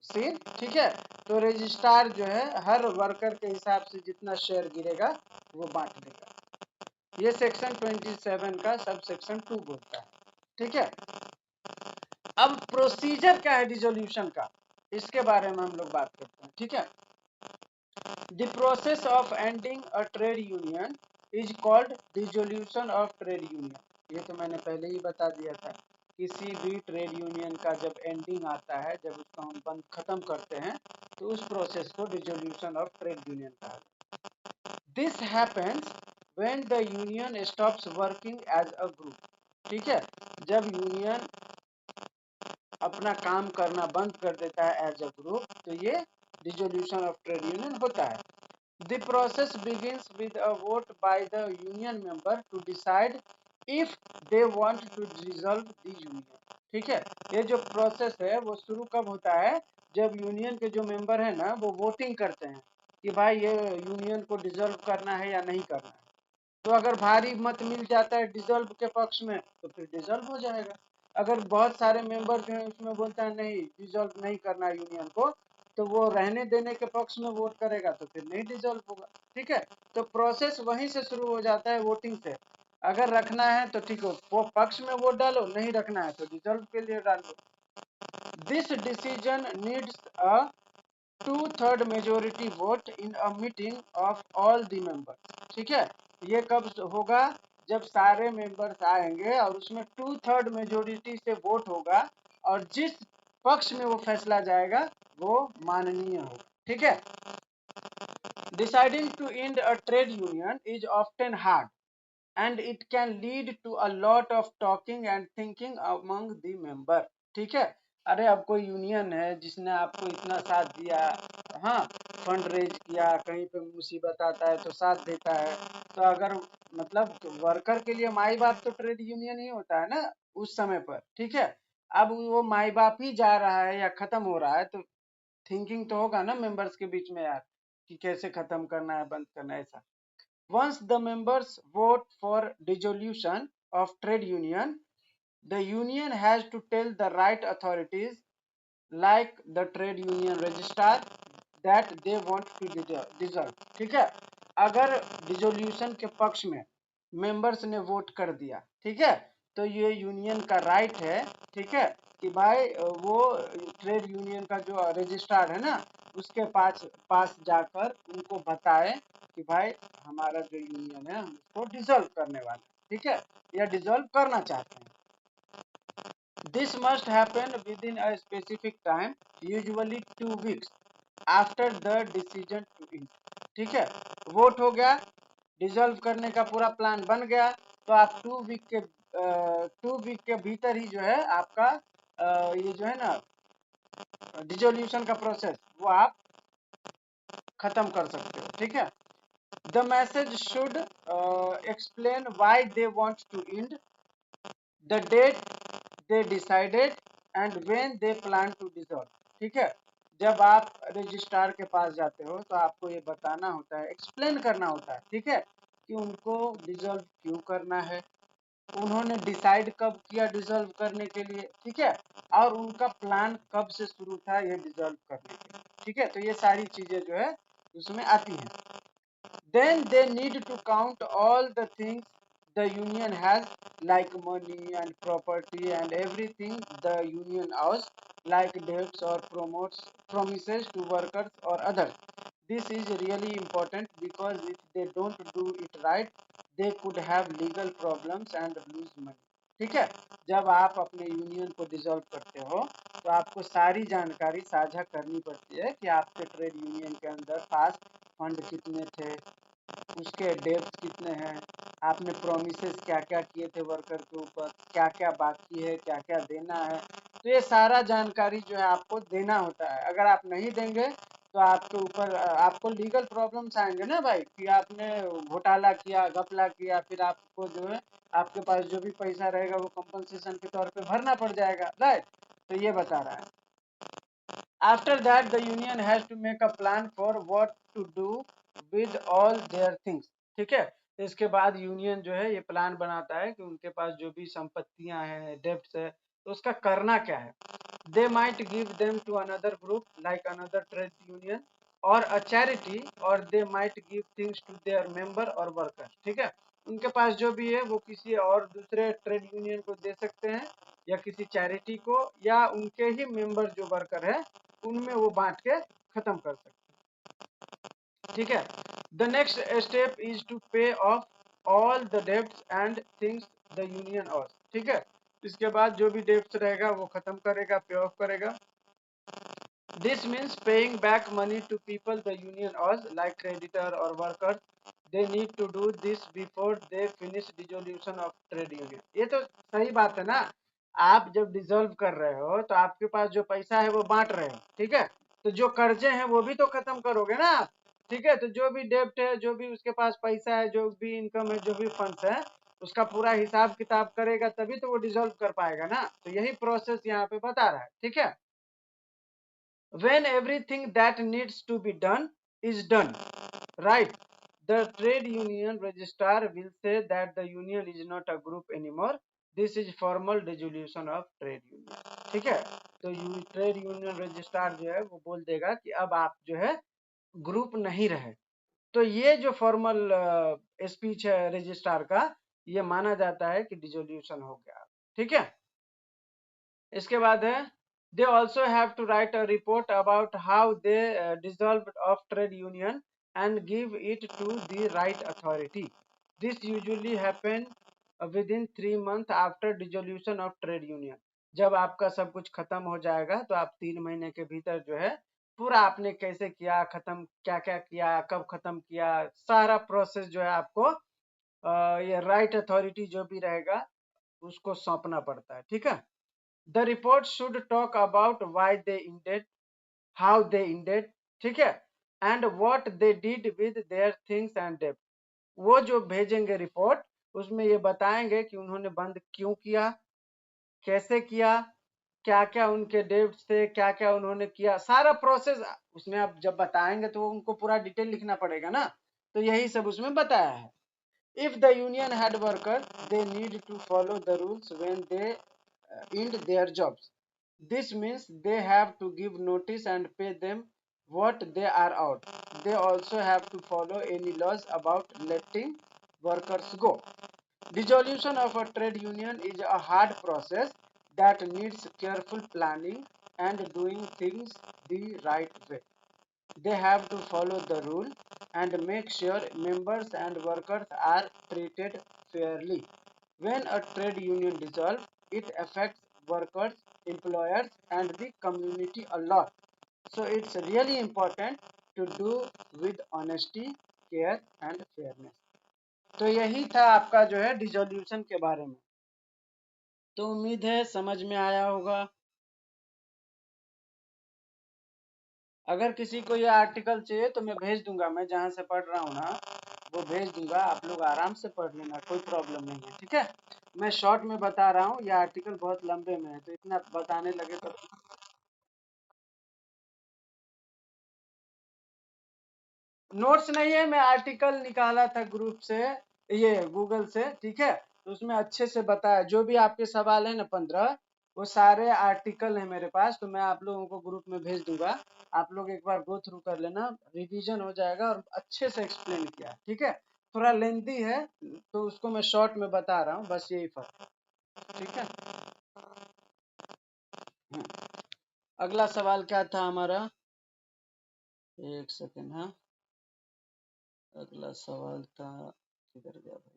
Speaker 1: सीन, ठीक है, तो रजिस्ट्रार जो है हर वर्कर के हिसाब से जितना शेयर गिरेगा वो बांट देगा। ये सेक्शन 27 का सब सेक्शन 2 बोलता है। ठीक है, अब प्रोसीजर क्या है डिसोल्यूशन का, इसके बारे में हम लोग बात करते हैं। ठीक है, the process of ending a trade union is called dissolution of trade union. ये तो मैंने पहले ही बता दिया था, किसी भी ट्रेड यूनियन का जब एंडिंग आता है, जब उसका हम बंद खत्म करते हैं, तो उस प्रोसेस को डिसोल्यूशन ऑफ ट्रेड यूनियन कहा जाता है। This happens when the union stops working as a group। ठीक है, जब यूनियन अपना काम करना बंद कर देता है एज अ ग्रुप, तो ये डिसोल्यूशन ऑफ ट्रेड यूनियन होता है। The process begins with a vote by the union member to decide if they want to dissolve the union। ठीक है, ये जो प्रोसेस है वो शुरू कब होता है? जब यूनियन के जो मेंबर है ना वो वोटिंग करते हैं कि भाई ये यूनियन को डिसॉल्व करना है या नहीं करना है। तो अगर भारी मत मिल जाता है डिसॉल्व के पक्ष में तो फिर डिसॉल्व हो जाएगा। अगर बहुत सारे मेंबर जो है उसमें बोलता है नहीं डिसॉल्व नहीं करना यूनियन को, तो वो रहने देने के पक्ष में वोट करेगा तो फिर नहीं डिसॉल्व होगा। ठीक है, तो प्रोसेस वहीं से शुरू हो जाता है, वोटिंग से। अगर रखना है तो ठीक हो, वो पक्ष में वोट डालो, नहीं रखना है तो डिसॉल्व के लिए डालो। This decision needs a 2/3 majority vote in a meeting of all the members. ठीक है, ये कब होगा? जब सारे मेंबर्स आएंगे और उसमें 2/3 मेजोरिटी से वोट होगा और जिस पक्ष में वो फैसला जाएगा वो माननीय होगा। ठीक है, deciding to end a trade union is often hard and it can lead to a lot of talking and thinking among the member। ठीक है, अरे अब कोई यूनियन है जिसने आपको इतना साथ दिया, हाँ, फंड रेज किया, कहीं पे मुसीबत आता है तो साथ देता है, तो अगर मतलब तो वर्कर के लिए माई बाप तो ट्रेड यूनियन ही होता है ना उस समय पर। ठीक है, अब वो माई बाप ही जा रहा है या खत्म हो रहा है तो थिंकिंग तो होगा ना मेंबर्स के बीच में यार, कि कैसे खत्म करना है, बंद करना है, ऐसा। Once the members vote for dissolution of trade union, the union has to tell the right authorities like the trade union registrar that they want to dissolve। ठीक है, अगर डिसोल्यूशन के पक्ष में मेंबर्स ने वोट कर दिया, ठीक है, तो ये यूनियन का राइट है, ठीक है, कि भाई वो ट्रेड यूनियन का जो रजिस्ट्रार है ना, उसके पास जाकर उनको बताए कि भाई हमारा जो यूनियन है हम उसको डिसॉल्व करने वाले हैं, ठीक है, या डिसॉल्व करना चाहते हैं। This must happen within a specific time, usually 2 weeks after the decision to end, ठीक है। वोट हो गया, डिसॉल्व करने का पूरा प्लान बन गया, तो आप 2 week के भीतर ही जो है आपका ये जो है ना डिसोल्यूशन का प्रोसेस वो आप खत्म कर सकते हो, ठीक है। The message should explain why they want to end, the date they decided and when they plan to dissolve, ठीक है। जब आप रजिस्ट्रार के पास जाते हो तो आपको ये बताना होता है, एक्सप्लेन करना होता है, ठीक है, कि उनको डिसॉल्व क्यों करना है, उन्होंने डिसाइड कब किया डिसॉल्व करने के लिए, ठीक है, और उनका प्लान कब से शुरू था ये डिसॉल्व करने के लिए, ठीक है। तो ये सारी चीजें जो है उसमें आती हैं। Then they need to count all the things the union has, like money and property and everything the union owes, like debts or promises to workers or others. This is really important because if they don't do it right, they could have legal problems and lose money. ठीक है, जब आप अपने union को dissolve करते हो तो आपको सारी जानकारी साझा करनी पड़ती है कि आपके ट्रेड यूनियन के अंदर पास फंड कितने थे, उसके डेप्थ कितने हैं, आपने प्रोमिसेस क्या क्या किए थे वर्कर के ऊपर, क्या क्या बाकी है, क्या क्या देना है, तो ये सारा जानकारी जो है आपको देना होता है। अगर आप नहीं देंगे तो आपके ऊपर आपको लीगल प्रॉब्लम्स आएंगे ना भाई, कि आपने घोटाला किया, घपला किया, फिर आपको जो है आपके पास जो भी पैसा रहेगा वो कंपनसेशन के तौर पे भरना पड़ जाएगा, राइट। तो ये बता रहा है। After that, the union has to make a plan for what to do with all their things, ठीक है। तो इसके बाद यूनियन जो है ये प्लान बनाता है कि उनके पास जो भी संपत्तियां हैं, डेब्ट्स है, तो उसका करना क्या है। They might give them to another group like another trade union or a charity, or they might give things to their member or worker, ठीक है। उनके पास जो भी है वो किसी और दूसरे ट्रेड यूनियन को दे सकते हैं, या किसी चैरिटी को, या उनके ही मेंबर जो वर्कर है उनमें वो बांट के खत्म कर सकते, ठीक है। The next step is to pay off all the debts and things the union of, ठीक है। इसके बाद जो भी डेब्ट्स रहेगा वो खत्म करेगा, पे ऑफ करेगा। This means paying back money to people the union owes, like creditor or workers. They need to do this before they finish dissolution of trade union. ये तो सही बात है ना, आप जब डिसॉल्व कर रहे हो तो आपके पास जो पैसा है वो बांट रहे हो, ठीक है। तो जो कर्जे हैं वो भी तो खत्म करोगे ना आप, ठीक है। तो जो भी डेब्ट है, जो भी उसके पास पैसा है, जो भी इनकम है, जो भी फंड्स है, उसका पूरा हिसाब किताब करेगा तभी तो वो डिसॉल्व कर पाएगा ना। तो यही प्रोसेस यहाँ पे बता रहा है, ठीक है। When everything that needs to be done is done, right, the trade union registrar will say that the union is not a group anymore. This is formal dissolution of trade union, ठीक है। तो trade union registrar जो है वो बोल देगा कि अब आप जो है ग्रुप नहीं रहे। तो ये जो फॉर्मल स्पीच है रजिस्ट्रार का, ये माना जाता है कि डिसोल्यूशन हो गया, ठीक है। इसके बाद है, they also have to write a report about how they dissolved of trade union and give it to the right authority. This usually happen within 3 months after dissolution of trade union. जब आपका सब कुछ खत्म हो जाएगा तो आप 3 महीने के भीतर जो है पूरा आपने कैसे किया, खत्म क्या क्या किया, कब खत्म किया, सारा प्रोसेस जो है आपको ये राइट अथॉरिटी जो भी रहेगा उसको सौंपना पड़ता है, ठीक है। The report should talk about why they ended, how they ended, ठीक है, and what they did with their things and debt. वो जो भेजेंगे रिपोर्ट उसमें ये बताएंगे कि उन्होंने बंद क्यों किया, कैसे किया, क्या क्या उनके डेब्ट्स थे, क्या क्या उन्होंने किया, सारा प्रोसेस उसमें आप जब बताएंगे तो उनको पूरा डिटेल लिखना पड़ेगा ना। तो यही सब उसमें बताया है। If the union had workers, they need to follow the rules when they end their jobs. This means they have to give notice and pay them what they are out. They also have to follow any laws about letting workers go. Dissolution of a trade union is a hard process. that needs careful planning and doing things the right way. They have to follow the rule and make sure members and workers are treated fairly. When a trade union dissolves, it affects workers, employers, and the community a lot. So it's really important to do with honesty, care and fairness. तो यही था आपका जो है dissolution के बारे में। तो उम्मीद है समझ में आया होगा। अगर किसी को ये आर्टिकल चाहिए तो मैं भेज दूंगा, मैं जहाँ से पढ़ रहा हूँ ना वो भेज दूंगा, आप लोग आराम से पढ़ लेना, कोई प्रॉब्लम नहीं है, ठीक है। मैं शॉर्ट में बता रहा हूँ, ये आर्टिकल बहुत लंबे में है तो इतना बताने लगे तो नोट्स नहीं है, मैं आर्टिकल निकाला था ग्रुप से, ये गूगल से, ठीक है। तो उसमें अच्छे से बताया, जो भी आपके सवाल है ना 15 वो सारे आर्टिकल है मेरे पास, तो मैं आप लोगों को ग्रुप में भेज दूंगा। आप लोग एक बार गो थ्रू कर लेना, रिवीजन हो जाएगा और अच्छे से एक्सप्लेन किया, ठीक है। थोड़ा लेंथी है तो उसको मैं शॉर्ट में बता रहा हूँ, बस यही फर्क, ठीक है। अगला सवाल क्या था हमारा, एक सेकेंड, हाँ अगला सवाल था, किधर गया भाई,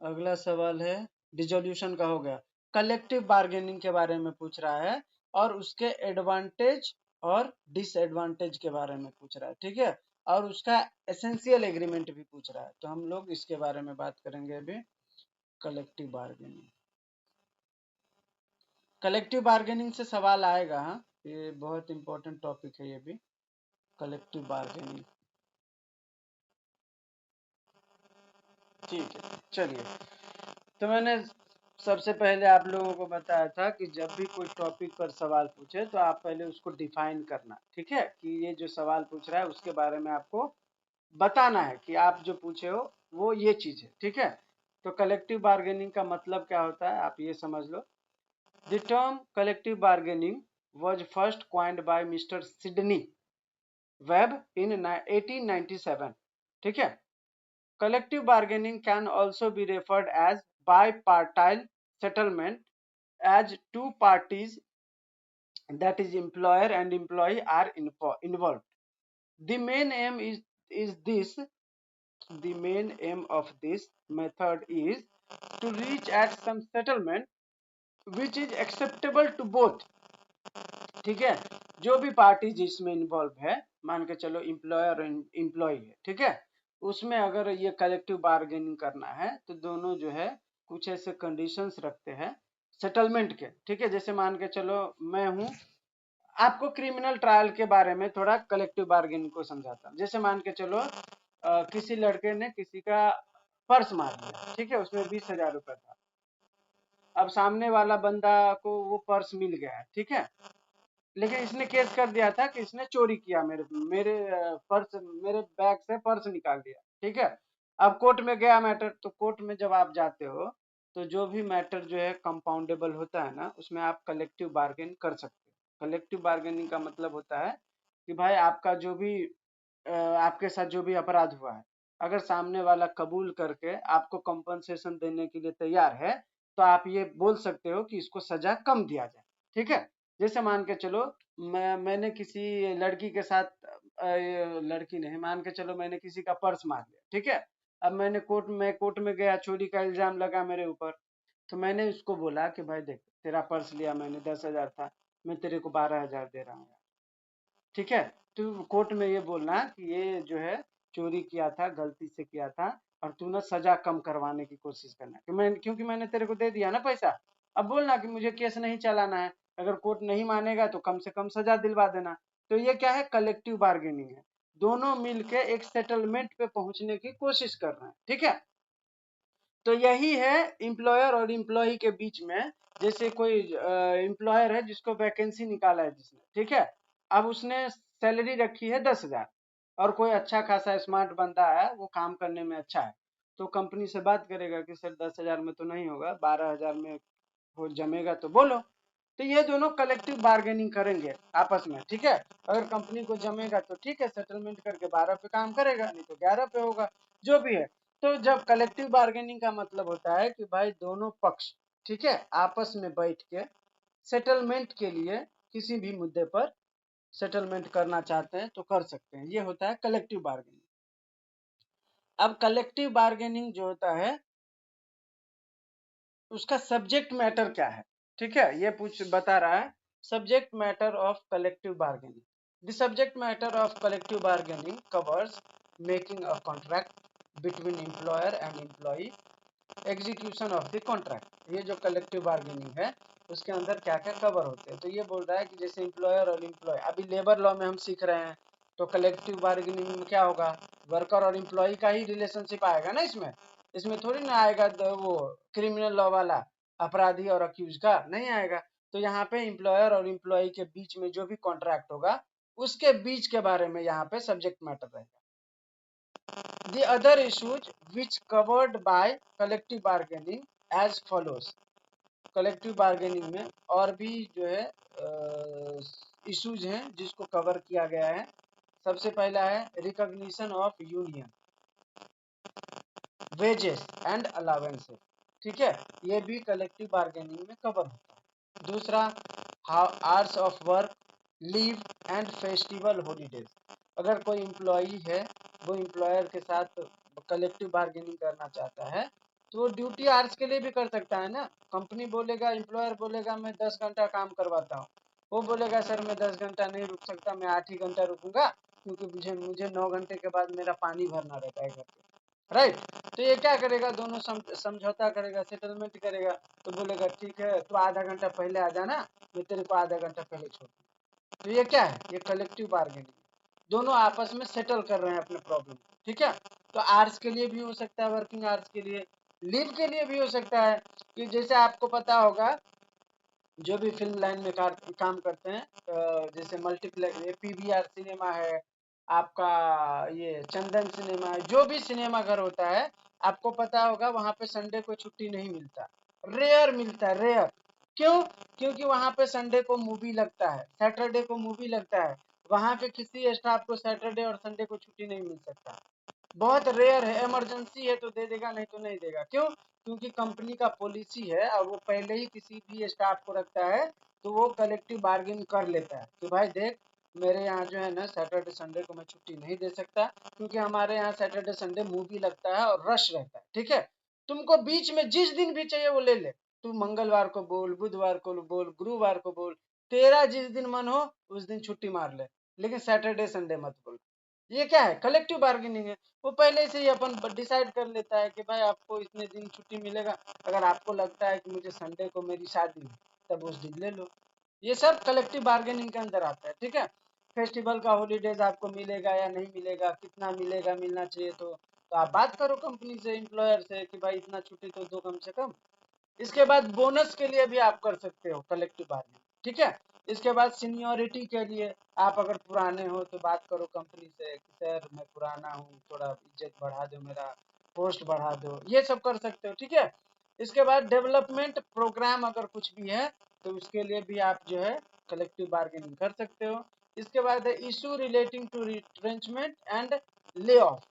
Speaker 1: अगला सवाल है डिसोल्यूशन का हो गया, कलेक्टिव बार्गेनिंग के बारे में पूछ रहा है और उसके एडवांटेज और डिसएडवांटेज के बारे में पूछ रहा है, ठीक है। और उसका एसेंशियल एग्रीमेंट भी पूछ रहा है, तो हम लोग इसके बारे में बात करेंगे अभी। कलेक्टिव बार्गेनिंग, कलेक्टिव बार्गेनिंग से सवाल आएगा, हाँ ये बहुत इंपॉर्टेंट टॉपिक है ये भी, कलेक्टिव बार्गेनिंग, ठीक है। चलिए, तो मैंने सबसे पहले आप लोगों को बताया था कि जब भी कोई टॉपिक पर सवाल पूछे तो आप पहले उसको डिफाइन करना, ठीक है, कि ये जो सवाल पूछ रहा है उसके बारे में आपको बताना है कि आप जो पूछे हो वो ये चीज है, ठीक है। तो कलेक्टिव बार्गेनिंग का मतलब क्या होता है आप ये समझ लो। The term collective bargaining was first coined by Mr. Sidney Webb in 1897, ठीक है। Collective bargaining can also be referred as bipartite settlement, as two parties, that is employer and employee, are involved. The main aim is this the main aim of this method is to reach at some settlement which is acceptable to both, ठीक है। जो भी party जिसमें involve है, मान के चलो employer और एम्प्लॉय है, ठीक है, उसमें अगर ये कलेक्टिव बार्गेनिंग करना है तो दोनों जो है कुछ ऐसे कंडीशंस रखते हैं सेटलमेंट के, ठीक है। जैसे मान के चलो मैं हूं, आपको क्रिमिनल ट्रायल के बारे में थोड़ा कलेक्टिव बार्गेनिंग को समझाता हूँ। जैसे मान के चलो किसी लड़के ने किसी का पर्स मार दिया, ठीक है, उसमें 20,000 रुपए था। अब सामने वाला बंदा को वो पर्स मिल गया है, ठीक है, लेकिन इसने केस कर दिया था कि इसने चोरी किया, मेरे मेरे पर्स, मेरे बैग से पर्स निकाल दिया, ठीक है। अब कोर्ट में गया मैटर, तो कोर्ट में जब आप जाते हो तो जो भी मैटर जो है कंपाउंडेबल होता है ना, उसमें आप कलेक्टिव बार्गेन कर सकते हो। कलेक्टिव बार्गेनिंग का मतलब होता है कि भाई आपका जो भी आपके साथ जो भी अपराध हुआ है, अगर सामने वाला कबूल करके आपको कंपनसेशन देने के लिए तैयार है तो आप ये बोल सकते हो कि इसको सजा कम दिया जाए, ठीक है। जैसे मान के चलो मैंने किसी लड़की के साथ लड़की नहीं, मान के चलो मैंने किसी का पर्स मार लिया, ठीक है। अब मैंने कोर्ट में गया, चोरी का इल्जाम लगा मेरे ऊपर, तो मैंने उसको बोला कि भाई देख तेरा पर्स लिया मैंने, 10,000 था, मैं तेरे को 12,000 दे रहा हूँ, ठीक है। तो कोर्ट में ये बोलना कि ये जो है चोरी किया था, गलती से किया था, और तू ना सजा कम करवाने की कोशिश करना कि मैं, क्योंकि मैंने तेरे को दे दिया ना पैसा। अब बोलना कि मुझे केस नहीं चलाना है, अगर कोर्ट नहीं मानेगा तो कम से कम सजा दिलवा देना। तो ये क्या है, कलेक्टिव बार्गेनिंग है, दोनों मिलके एक सेटलमेंट पे पहुंचने की कोशिश कर रहे हैं, ठीक है। तो यही है एम्प्लॉयर और एम्प्लॉय के बीच में। जैसे कोई एम्प्लॉयर है जिसको वैकेंसी निकाला है जिसने, ठीक है, अब उसने सैलरी रखी है 10,000, और कोई अच्छा खासा स्मार्ट बंदा है, वो काम करने में अच्छा है, तो कंपनी से बात करेगा कि सर 10,000 में तो नहीं होगा, 12,000 में वो जमेगा तो बोलो। तो ये दोनों कलेक्टिव बार्गेनिंग करेंगे आपस में, ठीक है। अगर कंपनी को जमेगा तो ठीक है, सेटलमेंट करके 12 पे काम करेगा, नहीं तो 11 पे होगा, जो भी है। तो जब कलेक्टिव बार्गेनिंग का मतलब होता है कि भाई दोनों पक्ष, ठीक है, आपस में बैठ के सेटलमेंट के लिए किसी भी मुद्दे पर सेटलमेंट करना चाहते हैं तो कर सकते हैं, ये होता है कलेक्टिव बार्गेनिंग। अब कलेक्टिव बार्गेनिंग जो होता है उसका सब्जेक्ट मैटर क्या है, ठीक है, ये पूछ बता रहा है subject matter of collective bargaining. The subject matter of collective bargaining covers making a contract between employer and employee, execution of the contract. ये जो कलेक्टिव बार्गेनिंग है उसके अंदर क्या क्या कवर होते हैं, तो ये बोल रहा है कि जैसे एम्प्लॉयर और एम्प्लॉय, अभी लेबर लॉ में हम सीख रहे हैं तो कलेक्टिव बार्गेनिंग में क्या होगा, वर्कर और एम्प्लॉय का ही रिलेशनशिप आएगा ना इसमें, इसमें थोड़ी ना आएगा वो क्रिमिनल लॉ वाला अपराधी और अक्यूज का, नहीं आएगा। तो यहाँ पे एम्प्लॉयर और एम्प्लॉय के बीच में जो भी कॉन्ट्रैक्ट होगा उसके बीच के बारे में यहाँ पे सब्जेक्ट मैटर रहेगा। The other issues which covered by collective bargaining as follows। Collective bargaining में और भी जो है इश्यूज हैं जिसको कवर किया गया है। सबसे पहला है recognition of union, wages and allowances, ठीक है, ये भी कलेक्टिव बार्गेनिंग में कवर होता है। दूसरा hours of work, leave and festival holidays. अगर कोई एम्प्लॉई है वो एम्प्लॉयर के साथ कलेक्टिव बार्गेनिंग करना चाहता है तो वो ड्यूटी आवर्स के लिए भी कर सकता है ना। कंपनी बोलेगा, एम्प्लॉयर बोलेगा मैं 10 घंटा काम करवाता हूँ, वो बोलेगा सर मैं 10 घंटा नहीं रुक सकता, मैं 8 ही घंटा रुकूंगा क्योंकि मुझे मुझे 9 घंटे के बाद मेरा पानी भरना रहता है घर पे, राइट। तो ये क्या करेगा, दोनों समझौता करेगा, सेटलमेंट करेगा, तो बोलेगा ठीक है तो आधा घंटा पहले आ जाना, मैं तेरे को आधा घंटा पहले छोड़ दूँ। तो ये क्या है, ये कलेक्टिव बार्गेनिंग, दोनों आपस में सेटल कर रहे हैं अपने प्रॉब्लम, ठीक है। तो आर्स के लिए भी हो सकता है, वर्किंग आर्स के लिए, लीव के लिए भी हो सकता है कि जैसे आपको पता होगा जो भी फिल्म लाइन में काम करते हैं, जैसे मल्टीप्लेक्स, पीवीआर सिनेमा है आपका, ये चंदन सिनेमा है, जो भी सिनेमा घर होता है आपको पता होगा वहां पे संडे को छुट्टी नहीं मिलता, रेयर मिलता है, रेयर। क्यों? क्योंकि वहां पे संडे को मूवी लगता है, सैटरडे को मूवी लगता है, वहां पे किसी स्टाफ को सैटरडे और संडे को छुट्टी नहीं मिल सकता, बहुत रेयर है, इमरजेंसी है तो दे देगा नहीं तो नहीं देगा। क्यों? क्योंकि कंपनी का पॉलिसी है और वो पहले ही किसी भी स्टाफ को रखता है तो वो कलेक्टिव बार्गेन कर लेता है कि भाई देख मेरे यहाँ जो है ना सैटरडे संडे को मैं छुट्टी नहीं दे सकता क्योंकि हमारे यहाँ सैटरडे संडे मूवी लगता है और रश रहता है, ठीक है। तुमको बीच में जिस दिन भी चाहिए वो ले ले, तू मंगलवार को बोल, बुधवार को बोल, गुरुवार को बोल, तेरा जिस दिन मन हो उस दिन छुट्टी मार ले, लेकिन सैटरडे संडे मत बोल। ये क्या है, कलेक्टिव बार्गेनिंग है। वो पहले से ही अपन डिसाइड कर लेता है कि भाई आपको इतने दिन छुट्टी मिलेगा, अगर आपको लगता है कि मुझे संडे को मेरी शादी है तब उस दिन ले लो। ये सब कलेक्टिव बार्गेनिंग के अंदर आता है, ठीक है। फेस्टिवल का हॉलीडेज आपको मिलेगा या नहीं मिलेगा, कितना मिलेगा, मिलना चाहिए तो आप बात करो कंपनी से, एम्प्लॉयर से कि भाई इतना छुट्टी तो दो कम से कम। इसके बाद बोनस के लिए भी आप कर सकते हो कलेक्टिव बार्गेनिंग, ठीक है। इसके बाद सीनियोरिटी के लिए आप अगर पुराने हो तो बात करो कंपनी से कि सर मैं पुराना हूँ, थोड़ा इज्जत बढ़ा दो, मेरा पोस्ट बढ़ा दो, ये सब कर सकते हो, ठीक है। इसके बाद डेवलपमेंट प्रोग्राम अगर कुछ भी है तो उसके लिए भी आप जो है कलेक्टिव बार्गेनिंग कर सकते हो। इसके बाद issue relating to retrenchment and lay off,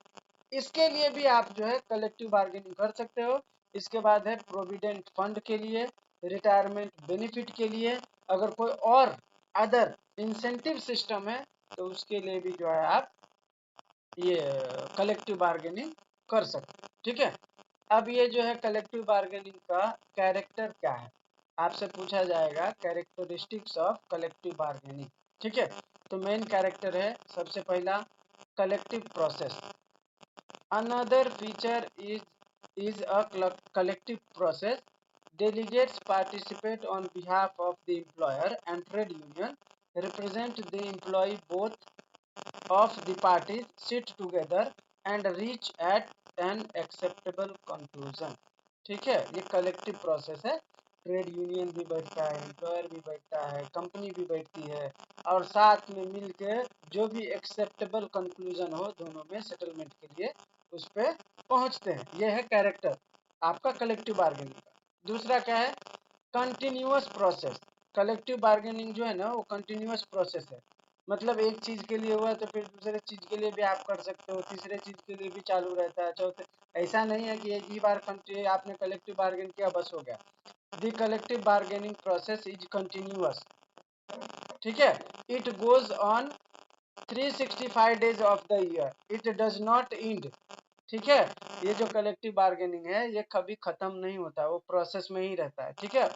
Speaker 1: इसके लिए भी आप जो है कलेक्टिव बार्गेनिंग कर सकते हो। इसके बाद है प्रोविडेंट फंड के लिए, रिटायरमेंट बेनिफिट के लिए, अगर कोई और अदर इंसेंटिव सिस्टम है तो उसके लिए भी जो है आप ये कलेक्टिव बार्गेनिंग कर सकते हो, ठीक है। अब ये जो है कलेक्टिव बार्गेनिंग का कैरेक्टर क्या है, आपसे पूछा जाएगा कैरेक्टरिस्टिक्स ऑफ कलेक्टिव बार्गेनिंग, ठीक है। तो मेन कैरेक्टर है सबसे पहला collective process. Another feature is a collective process. Delegates participate on behalf of the employer and trade union, represent the employee, both of the parties sit together and reach at an acceptable conclusion। ठीक है, ये collective process है, trade union भी बैठता है, employer भी बैठता है, कंपनी भी बैठती है और साथ में मिलके जो भी एक्सेप्टेबल कंक्लूजन हो दोनों में सेटलमेंट के लिए उस पर पहुंचते हैं। यह है कैरेक्टर आपका कलेक्टिव बार्गेनिंग का। दूसरा क्या है, कंटिन्यूअस प्रोसेस। कलेक्टिव बार्गेनिंग जो है ना वो कंटिन्यूअस प्रोसेस है, मतलब एक चीज के लिए हुआ तो फिर दूसरे चीज के लिए भी आप कर सकते हो, तीसरे चीज के लिए भी चालू रहता है, चौथे। ऐसा नहीं है कि एक ही बार आपने कलेक्टिव बार्गेन किया बस हो गया। The collective bargaining process is continuous, ठीक है। It goes on 365 days of the year, it does not and, ठीक है। ये जो कलेक्टिव बार्गेनिंग है ये कभी खत्म नहीं होता, वो प्रोसेस में ही रहता है, ठीक है।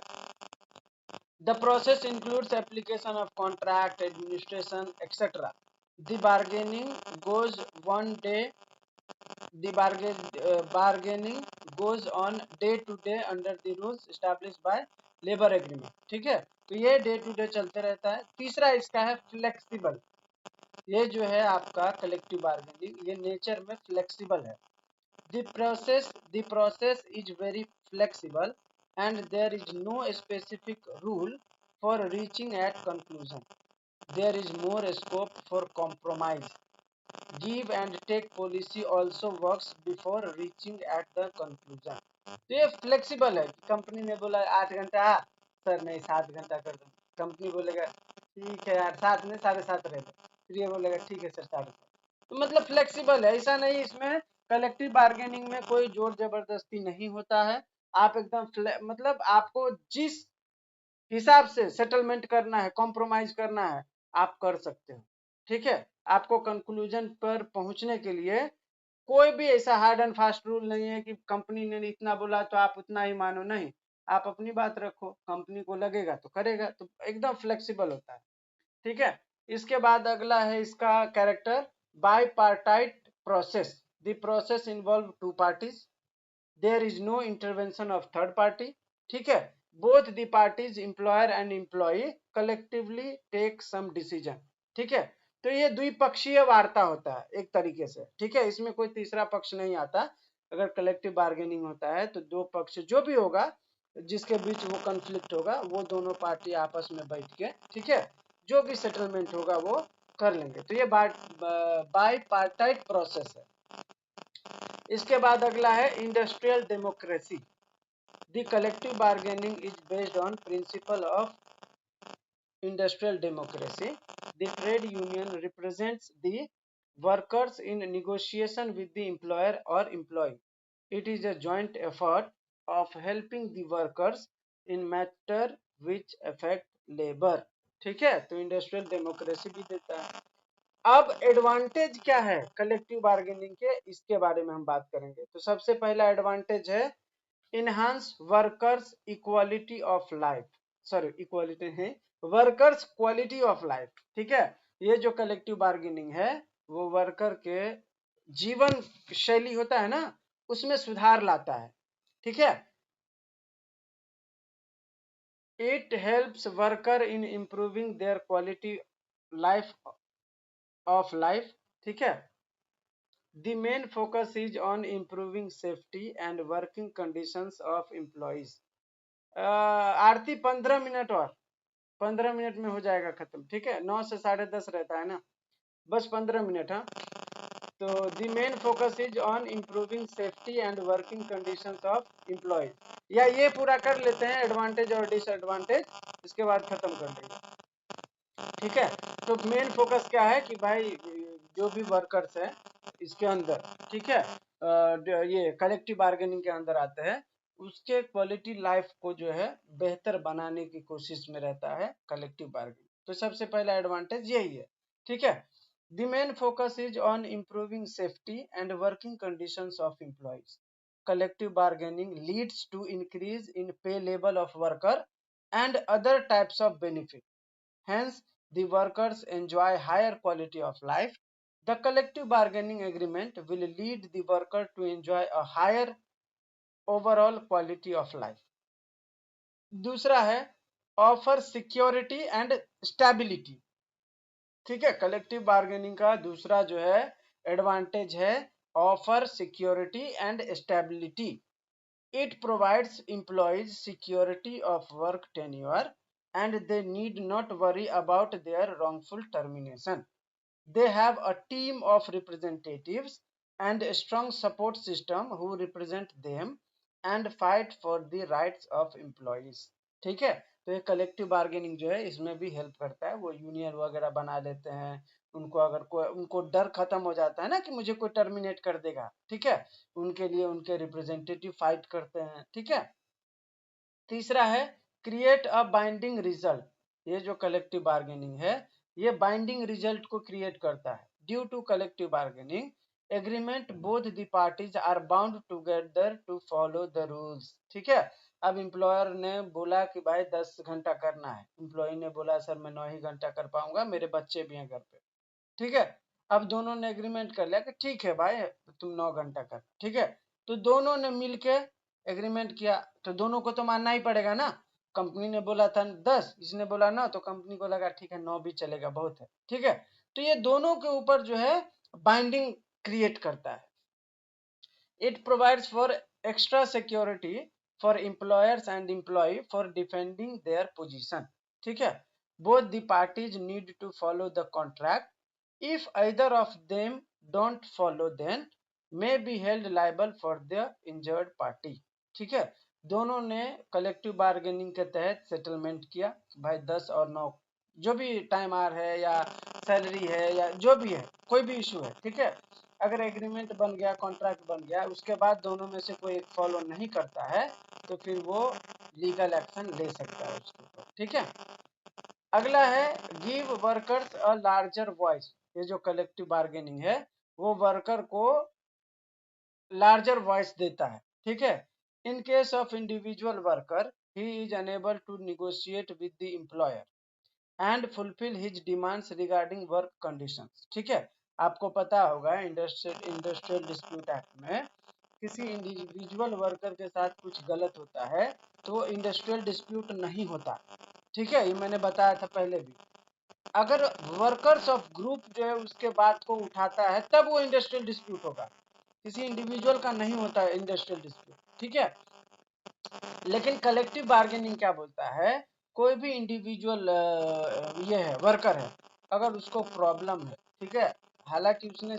Speaker 1: The process includes application of contract, administration, etc. The bargaining goes one day. The bargaining goes on day to day under the rules established by labor agreement, ठीक है। तो ये डे टू डे चलते रहता है। तीसरा इसका है फ्लेक्सिबल। ये जो है आपका कलेक्टिव बार्गेनिंग ये नेचर में फ्लेक्सिबल है। The process is very flexible and there is no specific rule for reaching at conclusion. There is more scope for compromise. Give and take policy also works before reaching at the conclusion. तो ये flexible है। Company ने बोला 8 घंटा, sir नहीं 7 घंटा कर दो। कंपनी बोलेगा ठीक है यार 7 में 7.5 रह दो, फिर ये बोलेगा ठीक है सर 7.5। तो मतलब फ्लेक्सिबल है, ऐसा नहीं इसमें कलेक्टिव बार्गेनिंग में कोई जोर जबरदस्ती नहीं होता है। आप एकदम मतलब आपको जिस हिसाब से सेटलमेंट करना है, कॉम्प्रोमाइज करना है, आप कर सकते हो, ठीक है। आपको कंक्लूजन पर पहुंचने के लिए कोई भी ऐसा हार्ड एंड फास्ट रूल नहीं है कि कंपनी ने इतना बोला तो आप उतना ही मानो, नहीं। आप अपनी बात रखो, कंपनी को लगेगा तो करेगा, तो एकदम फ्लेक्सिबल होता है, ठीक है। इसके बाद अगला है इसका character, bipartite process. The process involve two parties, there is no intervention of third party, ठीक है। Both the parties employer and employee collectively take some decision, ठीक है। तो ये द्विपक्षीय वार्ता होता है एक तरीके से, ठीक है। इसमें कोई तीसरा पक्ष नहीं आता। अगर कलेक्टिव बार्गेनिंग होता है तो दो पक्ष जो भी होगा जिसके बीच वो कॉन्फ्लिक्ट होगा वो दोनों पार्टी आपस में बैठ के, ठीक है, जो भी सेटलमेंट होगा वो कर लेंगे। तो ये बाई पार्टाइट प्रोसेस है। इसके बाद अगला है industrial democracy. The collective bargaining is based on principle of industrial democracy. The trade union represents the workers in negotiation with the employer or employee. It is a joint effort of helping the workers in matter which affect labor, ठीक है। तो industrial democracy भी देता है। अब advantage क्या है collective bargaining के, इसके बारे में हम बात करेंगे। तो सबसे पहला एडवांटेज है enhance workers equality of life, sorry equality है, वर्कर्स क्वालिटी ऑफ लाइफ, ठीक है। ये जो कलेक्टिव बार्गेनिंग है वो वर्कर के जीवन शैली होता है ना, उसमें सुधार लाता है, ठीक है। It helps worker in improving there quality life of life, ठीक है। The main focus is on improving safety and working conditions of employees. Aarti 15 minute और 15 मिनट में हो जाएगा खत्म, ठीक है। 9 से 10:30 रहता है ना, बस 15 मिनट। हाँ, तो the main focus is on improving safety and working conditions of employees. या ये पूरा कर लेते हैं एडवांटेज और डिसएडवांटेज, इसके बाद खत्म कर देंगे, ठीक है। तो मेन फोकस क्या है कि भाई जो भी वर्कर्स है इसके अंदर, ठीक है, ये कलेक्टिव बार्गेनिंग के अंदर आते हैं, उसके क्वालिटी लाइफ को जो है बेहतर बनाने की कोशिश में रहता है कलेक्टिव बार्गेनिंग। तो सबसे पहला एडवांटेज यही है, ठीक है। The main focus is on improving safety and working conditions of employees. collective bargaining leads to increase in pay level of worker and other types of benefit. Hence, the workers enjoy higher quality of life. The collective bargaining agreement will lead the worker to enjoy a higher overall quality of life. दूसरा है offer security and stability, ठीक है। Collective bargaining का दूसरा जो है advantage है offer security and stability. It provides employees security of work tenure and they need not worry about their wrongful termination. They have a team of representatives and a strong support system who represent them and fight for the rights of employees, ठीक है। तो ये collective bargaining जो है इसमें भी help करता है, वो यूनियन वगैरह बना लेते हैं। उनको अगर कोई उनको डर खत्म हो जाता है ना कि मुझे कोई टर्मिनेट कर देगा, ठीक है, उनके लिए उनके रिप्रेजेंटेटिव फाइट करते हैं, ठीक है। तीसरा है क्रिएट अ बाइंडिंग रिजल्ट। ये जो कलेक्टिव बार्गेनिंग है ये बाइंडिंग रिजल्ट को क्रिएट करता है। Due to collective bargaining agreement both the parties are bound together to follow the rules, ठीक है। अब एम्प्लॉयर ने बोला कि भाई 10 घंटा करना है, एम्प्लॉय ने बोला सर मैं 9 ही घंटा कर पाऊंगा, मेरे बच्चे भी हैं घर पे, ठीक है। अब दोनों ने एग्रीमेंट कर लिया कि ठीक है भाई तुम 9 घंटा कर, ठीक है। तो दोनों ने मिलके एग्रीमेंट किया, तो दोनों को तो मानना ही पड़ेगा ना। कंपनी ने बोला था 10, इसने बोला 9, तो कंपनी को लगा ठीक है 9 भी चलेगा, बहुत है, ठीक है। तो ये दोनों के ऊपर जो है बाइंडिंग क्रिएट करता है। It provides for extra security for employers and employ for defending their position, ठीक है। Both the parties need to follow the contract. If either of them don't follow, then may be held liable for the injured party, ठीक है। दोनों ने collective bargaining के तहत settlement किया, भाई 10 और 9 जो भी टाइम आर है या सैलरी है या जो भी है, कोई भी इशू है, ठीक है। अगर एग्रीमेंट बन गया, कॉन्ट्रैक्ट बन गया, उसके बाद दोनों में से कोई एक फॉलो नहीं करता है तो फिर वो लीगल एक्शन ले सकता है उसके ऊपर, ठीक है। अगला है give workers a larger voice. ये जो कलेक्टिव बार्गेनिंग है वो वर्कर को लार्जर वॉइस देता है, ठीक है। In case of individual worker he is unable to negotiate with the employer and fulfil his demands regarding work conditions, ठीक है। आपको पता होगा इंडस्ट्रियल डिस्प्यूट एक्ट में किसी इंडिविजुअल वर्कर के साथ कुछ गलत होता है तो इंडस्ट्रियल डिस्प्यूट नहीं होता, ठीक है। ये मैंने बताया था पहले भी। अगर वर्कर्स ऑफ ग्रुप जो है उसके बात को उठाता है तब वो इंडस्ट्रियल डिस्प्यूट होगा, किसी इंडिविजुअल का नहीं होता है इंडस्ट्रियल डिस्प्यूट, ठीक है। लेकिन कलेक्टिव बार्गेनिंग क्या बोलता है, कोई भी इंडिविजुअल ये है वर्कर है, अगर उसको प्रॉब्लम है, ठीक है, हालांकि उसने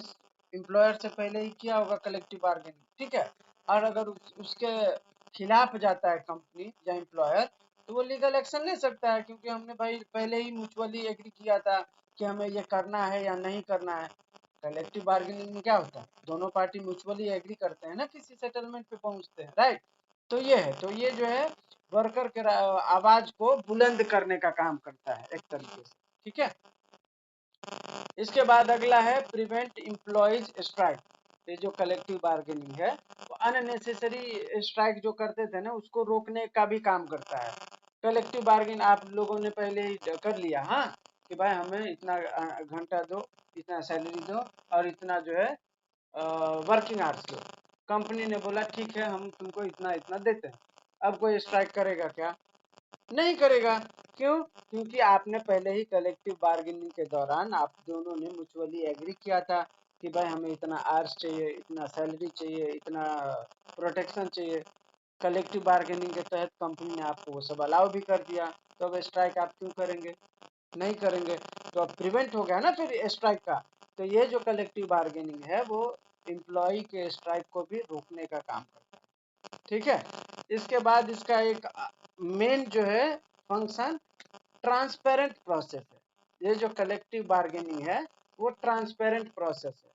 Speaker 1: एम्प्लॉयर से पहले ही किया होगा कलेक्टिव बार्गेनिंग, ठीक है, और अगर उसके खिलाफ जाता है कंपनी या एम्प्लॉयर तो वो लीगल एक्शन ले सकता है, क्योंकि हमने भाई पहले ही म्यूचुअली एग्री किया था कि हमें ये करना है या नहीं करना है। कलेक्टिव बार्गेनिंग में क्या होता है, दोनों पार्टी म्यूचुअली एग्री करते हैं ना, किसी सेटलमेंट पे पहुंचते हैं, राइट। तो ये है, तो ये जो है वर्कर के आवाज को बुलंद करने का काम करता है एक तरीके से, ठीक है। इसके बाद अगला है प्रिवेंट एम्प्लॉइज स्ट्राइक। ये जो कलेक्टिव बार्गेनिंग है वो अननेसेसरी स्ट्राइक जो करते थे ना उसको रोकने का भी काम करता है। कलेक्टिव बार्गेन आप लोगों ने पहले ही कर लिया, हाँ, कि भाई हमें इतना घंटा दो, इतना सैलरी दो और इतना जो है वर्किंग आवर्स दो। कंपनी ने बोला ठीक है हम तुमको इतना इतना देते हैं। अब कोई स्ट्राइक करेगा क्या? नहीं करेगा। क्यों? क्योंकि आपने पहले ही कलेक्टिव बार्गेनिंग के दौरान आप दोनों ने म्यूचुअली एग्री किया था कि भाई हमें इतना आवर्स चाहिए, इतना सैलरी चाहिए, इतना प्रोटेक्शन चाहिए। कलेक्टिव बार्गेनिंग के तहत कंपनी ने आपको वो सब अलाउ भी कर दिया, तो अब स्ट्राइक आप क्यों करेंगे? नहीं करेंगे। तो अब प्रिवेंट हो गया ना फिर स्ट्राइक का। तो ये जो कलेक्टिव बार्गेनिंग है वो एम्प्लॉय के स्ट्राइक को भी रोकने का काम करता है, ठीक है। इसके बाद इसका एक मेन जो है फंक्शन ट्रांसपेरेंट प्रोसेस है। ये जो कलेक्टिव बार्गेनिंग है वो ट्रांसपेरेंट प्रोसेस है।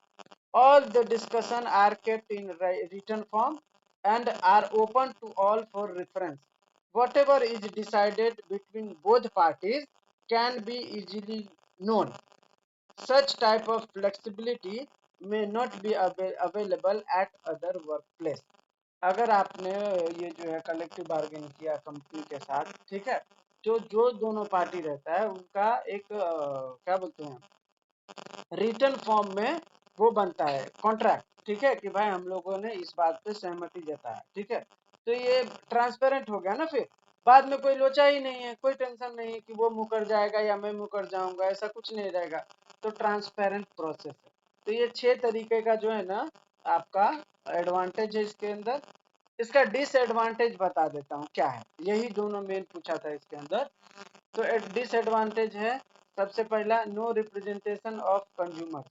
Speaker 1: all the discussion are kept in written form and are open to all for reference. Whatever is decided between both parties can be easily known. Such type of flexibility may not be available at other workplace. अगर आपने ये जो है collective bargain किया company के साथ, ठीक है, जो जो दोनों पार्टी रहता है उनका एक क्या बोलते हैं रिटर्न फॉर्म में वो बनता है कॉन्ट्रैक्ट, ठीक है, कि भाई हम लोगों ने इस बात पे सहमति जताया, ठीक है। तो ये ट्रांसपेरेंट हो गया ना, फिर बाद में कोई लोचा ही नहीं है, कोई टेंशन नहीं है कि वो मुकर जाएगा या मैं मुकर जाऊंगा, ऐसा कुछ नहीं रहेगा। तो ट्रांसपेरेंट प्रोसेस है। तो ये 6 तरीके का जो है ना आपका एडवांटेज है इसके अंदर। इसका डिसएडवांटेज बता देता हूँ क्या है, यही दोनों मेन पूछा था इसके अंदर। तो डिसएडवांटेज है सबसे पहला no representation of consumer.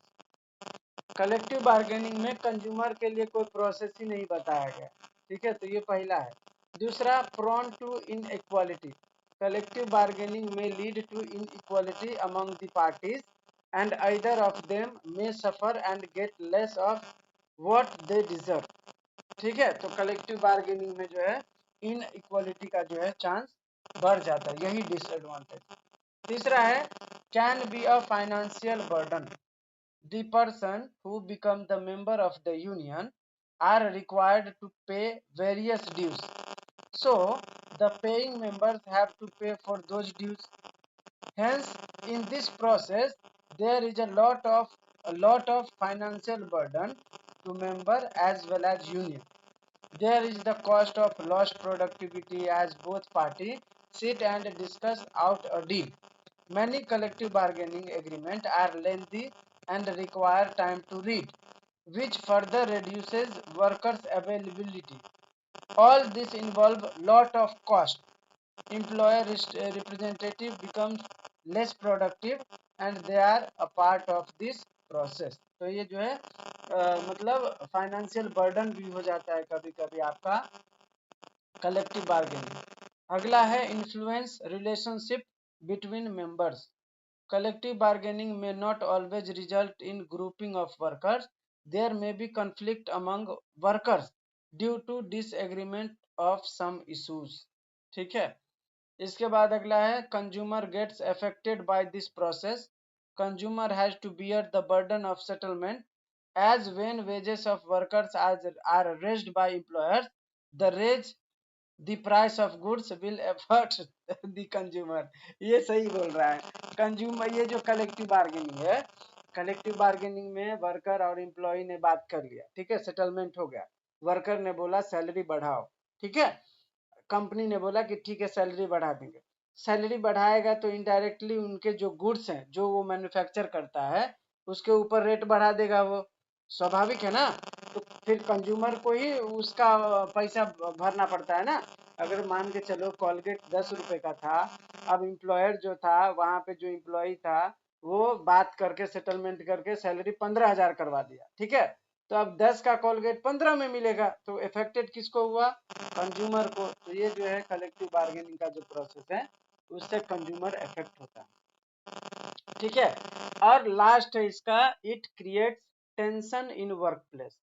Speaker 1: Collective bargaining में कंज्यूमर के लिए कोई प्रोसेस ही नहीं बताया गया, ठीक है, तो ये पहला है। दूसरा prone to inequality, collective bargaining may lead to inequality among the parties and either of them may suffer and get less of what they deserve. ठीक है, तो कलेक्टिव बार्गेनिंग में जो है इन इक्वालिटी का जो है चांस बढ़ जाता है, यही डिसएडवांटेज। तीसरा है can be a financial burden. The person who become the member of the union are required to pay various dues. So the paying members have to pay for those dues. Hence, in this process, there is a lot of financial burden to member as well as union. There is the cost of lost productivity as both parties sit and discuss out a deal. Many collective bargaining agreements are lengthy and require time to read, which further reduces workers' availability. All this involve lot of cost. Employer representative becomes less productive and they are a part of this process. तो ये जो है मतलब financial burden भी हो जाता है कभी कभी आपका कलेक्टिव बार्गेनिंग। अगला है influence relationship between members. Collective bargaining may not always result in grouping of workers. There may be conflict among workers due to disagreement of some issues. ठीक है, इसके बाद अगला है consumer gets affected by this process. Consumer has to bear the burden of settlement as when wages of workers are raised by employers, the raise the price of goods will affect the consumer। ये सही बोल रहा है consumer. ये जो collective bargaining है, collective bargaining में worker और एम्प्लॉय ने बात कर लिया, ठीक है, सेटलमेंट हो गया। वर्कर ने बोला सैलरी बढ़ाओ, ठीक है, कंपनी ने बोला कि ठीक है सैलरी बढ़ा देंगे। सैलरी बढ़ाएगा तो इनडायरेक्टली उनके जो गुड्स हैं जो वो मैन्युफैक्चर करता है उसके ऊपर रेट बढ़ा देगा, वो स्वाभाविक है ना। तो फिर कंज्यूमर को ही उसका पैसा भरना पड़ता है ना। अगर मान के चलो कॉलगेट 10 रुपए का था, अब एम्प्लॉयर जो था वहां पे जो एम्प्लॉय था वो बात करके सेटलमेंट करके सैलरी 15,000 करवा दिया, ठीक है। तो अब 10 का कॉलगेट 15 में मिलेगा, तो इफेक्टेड किसको हुआ? कंज्यूमर को। तो ये जो है कलेक्टिव बार्गेनिंग का जो प्रोसेस है उससे कंज्यूमर इफेक्ट होता है, ठीक है। और लास्ट है इसका, it creates tension in work place.